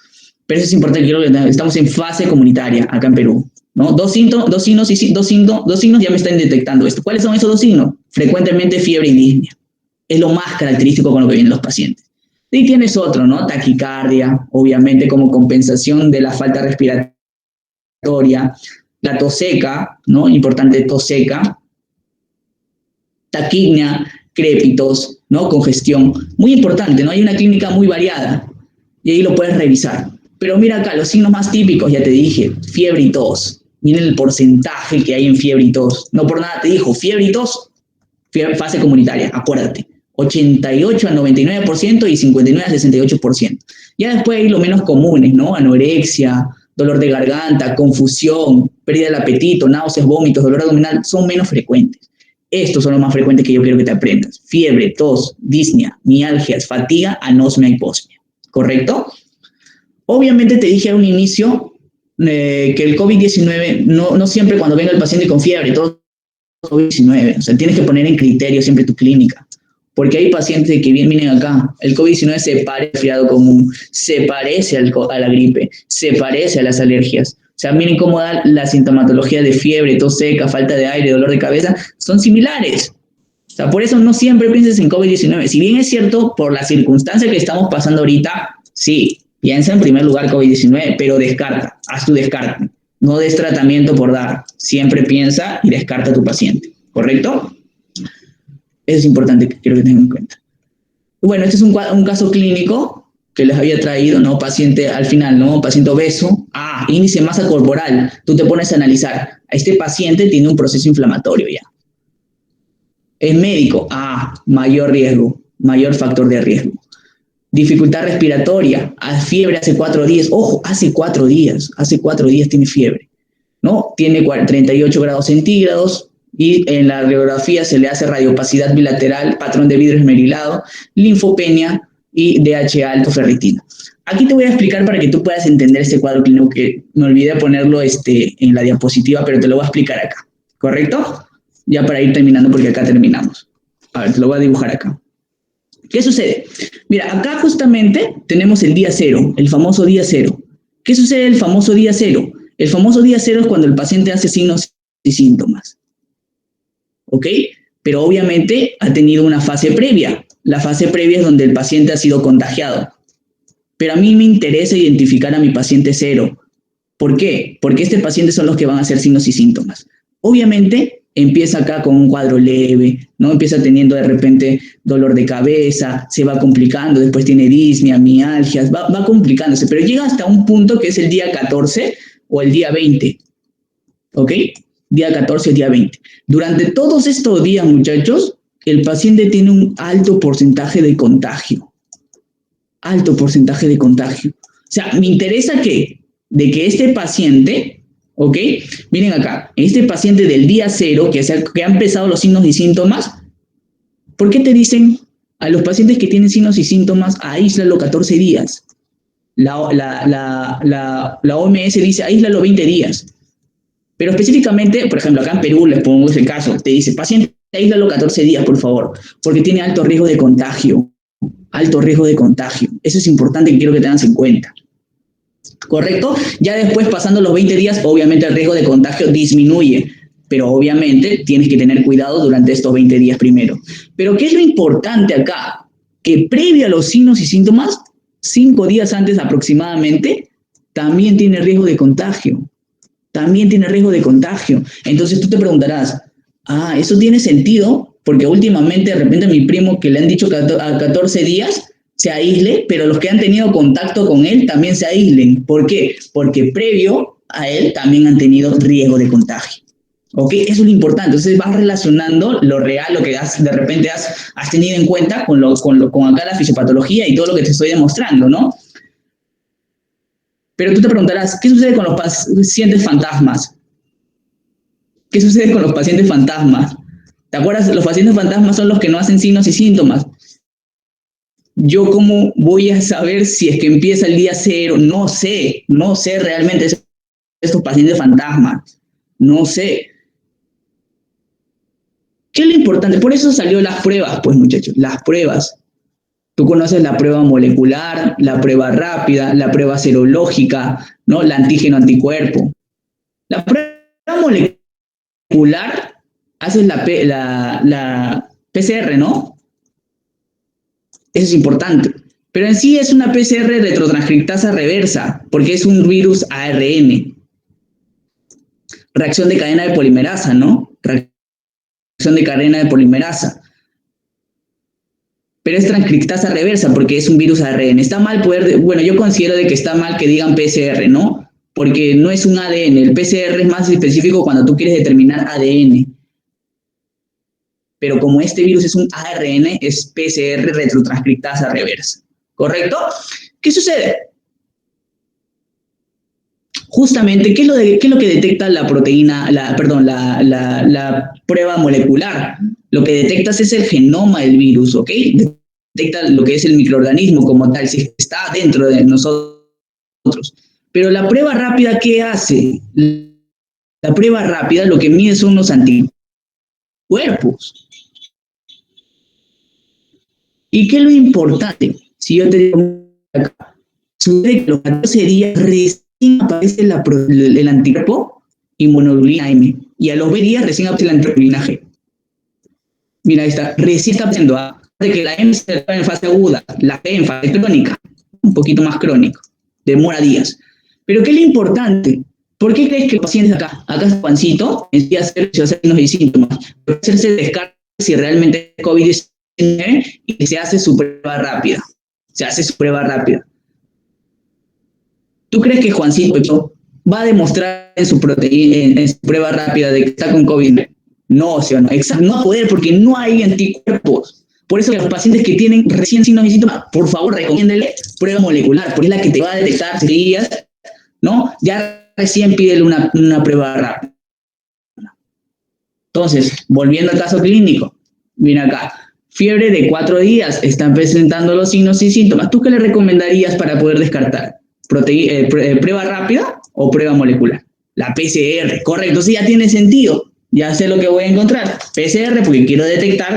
Pero eso es importante, estamos en fase comunitaria acá en Perú, ¿no? Dos signos ya me están detectando esto. ¿Cuáles son esos 2 signos? Frecuentemente fiebre y disnea. Es lo más característico con lo que vienen los pacientes. Y tienes otro, ¿no? Taquicardia, obviamente como compensación de la falta respiratoria. La tos seca, ¿no? Importante tos seca. Taquipnea, crépitos, ¿no? Congestión. Muy importante, ¿no? Hay una clínica muy variada y ahí lo puedes revisar. Pero mira acá, los signos más típicos, ya te dije, fiebre y tos. Miren el porcentaje que hay en fiebre y tos. No por nada te dijo, fiebre y tos, fase comunitaria, acuérdate. 88 al 99% y 59 al 68%. Ya después hay los menos comunes, ¿no? Anorexia, dolor de garganta, confusión, pérdida del apetito, náuseas, vómitos, dolor abdominal, son menos frecuentes. Estos son los más frecuentes que yo quiero que te aprendas. Fiebre, tos, disnea, mialgias, fatiga, anosmia, hiposmia. ¿Correcto? Obviamente te dije a un inicio que el COVID-19, no siempre cuando venga el paciente con fiebre, todo COVID-19, o sea, tienes que poner en criterio siempre tu clínica, porque hay pacientes que vienen acá, el COVID-19 se parece al resfriado común, se parece a la gripe, se parece a las alergias. O sea, miren cómo da la sintomatología de fiebre, tos seca, falta de aire, dolor de cabeza, son similares. O sea, por eso no siempre pienses en COVID-19. Si bien es cierto, por la circunstancia que estamos pasando ahorita, sí, piensa en primer lugar COVID-19, pero descarta, haz tu descarte. No des tratamiento por dar. Siempre piensa y descarta a tu paciente. ¿Correcto? Eso es importante que quiero que tengan en cuenta. Bueno, este es un caso clínico que les había traído, ¿no? Paciente al final, ¿no? Paciente obeso. Índice de masa corporal. Tú te pones a analizar. Este paciente tiene un proceso inflamatorio ya. Es médico. Mayor riesgo, mayor factor de riesgo. Dificultad respiratoria, fiebre hace 4 días. Ojo, hace 4 días tiene fiebre, ¿no? Tiene 38 grados centígrados y en la radiografía se le hace radiopacidad bilateral, patrón de vidrio esmerilado, linfopenia y DHA alto ferritina. Aquí te voy a explicar para que tú puedas entender este cuadro clínico que me olvidé ponerlo en la diapositiva, pero te lo voy a explicar acá, ¿correcto? Ya para ir terminando porque acá terminamos. A ver, te lo voy a dibujar acá. ¿Qué sucede? Mira, acá justamente tenemos el día 0, el famoso día 0. ¿Qué sucede el famoso día 0? El famoso día 0 es cuando el paciente hace signos y síntomas. ¿Ok? Pero obviamente ha tenido una fase previa. La fase previa es donde el paciente ha sido contagiado. Pero a mí me interesa identificar a mi paciente 0. ¿Por qué? Porque este paciente son los que van a hacer signos y síntomas. Obviamente empieza acá con un cuadro leve, ¿no? Empieza teniendo de repente dolor de cabeza, se va complicando, después tiene disnea, mialgias, va complicándose, pero llega hasta un punto que es el día 14 o el día 20, ¿ok? Día 14 o día 20. Durante todos estos días, muchachos, el paciente tiene un alto porcentaje de contagio. Alto porcentaje de contagio. O sea, me interesa de que este paciente... ¿Ok? Miren acá, este paciente del día 0, que ha empezado los signos y síntomas, ¿por qué te dicen a los pacientes que tienen signos y síntomas, aíslalo 14 días? La OMS dice, aíslalo 20 días. Pero específicamente, por ejemplo, acá en Perú, les pongo ese caso, te dice, paciente, aíslalo 14 días, por favor, porque tiene alto riesgo de contagio. Alto riesgo de contagio. Eso es importante que quiero que tengas en cuenta. ¿Correcto? Ya después, pasando los 20 días, obviamente el riesgo de contagio disminuye, pero obviamente tienes que tener cuidado durante estos 20 días primero. Pero ¿qué es lo importante acá? Que previo a los signos y síntomas, 5 días antes aproximadamente, también tiene riesgo de contagio. También tiene riesgo de contagio. Entonces tú te preguntarás, eso tiene sentido, porque últimamente de repente a mi primo que le han dicho que a 14 días se aísle, pero los que han tenido contacto con él también se aíslen. ¿Por qué? Porque previo a él también han tenido riesgo de contagio. ¿Ok? Eso es lo importante. Entonces vas relacionando lo real, lo que de repente has tenido en cuenta con acá la fisiopatología y todo lo que te estoy demostrando, ¿no? Pero tú te preguntarás, ¿qué sucede con los pacientes fantasmas? ¿Qué sucede con los pacientes fantasmas? ¿Te acuerdas? Los pacientes fantasmas son los que no hacen signos y síntomas. ¿Yo cómo voy a saber si es que empieza el día cero? No sé realmente estos pacientes fantasmas. No sé. ¿Qué es lo importante? Por eso salió las pruebas, pues muchachos, las pruebas. Tú conoces la prueba molecular, la prueba rápida, la prueba serológica, ¿no? La antígeno-anticuerpo. La prueba molecular haces la PCR, ¿no? Eso es importante. Pero en sí es una PCR retrotranscriptasa reversa, porque es un virus ARN. Reacción de cadena de polimerasa, ¿no? Reacción de cadena de polimerasa. Pero es transcriptasa reversa porque es un virus ARN. Está mal bueno, yo considero de que está mal que digan PCR, ¿no? Porque no es un ADN. El PCR es más específico cuando tú quieres determinar ADN. Pero como este virus es un ARN, es PCR retrotranscriptasa reversa. ¿Correcto? ¿Qué sucede? Justamente, ¿qué es lo que detecta la proteína, la prueba molecular? Lo que detectas es el genoma del virus, ¿ok? Detecta lo que es el microorganismo como tal, si está dentro de nosotros. Pero la prueba rápida, ¿qué hace? La prueba rápida lo que mide son los anticuerpos. ¿Y qué es lo importante? Si yo te digo acá, sucede que los 14 días recién aparece el anticuerpo inmunoglobulina M. Y a los 20 días recién aparece la antiglobulina G. Mira, ahí está. Recién está apareciendo. De que la M se está en fase aguda, la G en fase crónica. Un poquito más crónico. Demora días. Pero ¿qué es lo importante? ¿Por qué crees que los pacientes acá está Juancito, en sí hacer signos y síntomas? Puede hacerse descarga si realmente es COVID-19 y se hace su prueba rápida. Se hace su prueba rápida. ¿Tú crees que Juancito va a demostrar en su prueba rápida de que está con COVID? No, ¿sí o no? Exacto, no va a poder porque no hay anticuerpos. Por eso que los pacientes que tienen recién signos y síntomas, por favor, recomiéndele prueba molecular, porque es la que te va a detectar días, ¿no? Ya recién pídele una prueba rápida. Entonces, volviendo al caso clínico, mira acá, fiebre de 4 días, están presentando los signos y síntomas. ¿Tú qué le recomendarías para poder descartar? ¿Prueba rápida o prueba molecular? La PCR, correcto, sí, ya tiene sentido. Ya sé lo que voy a encontrar. PCR porque quiero detectar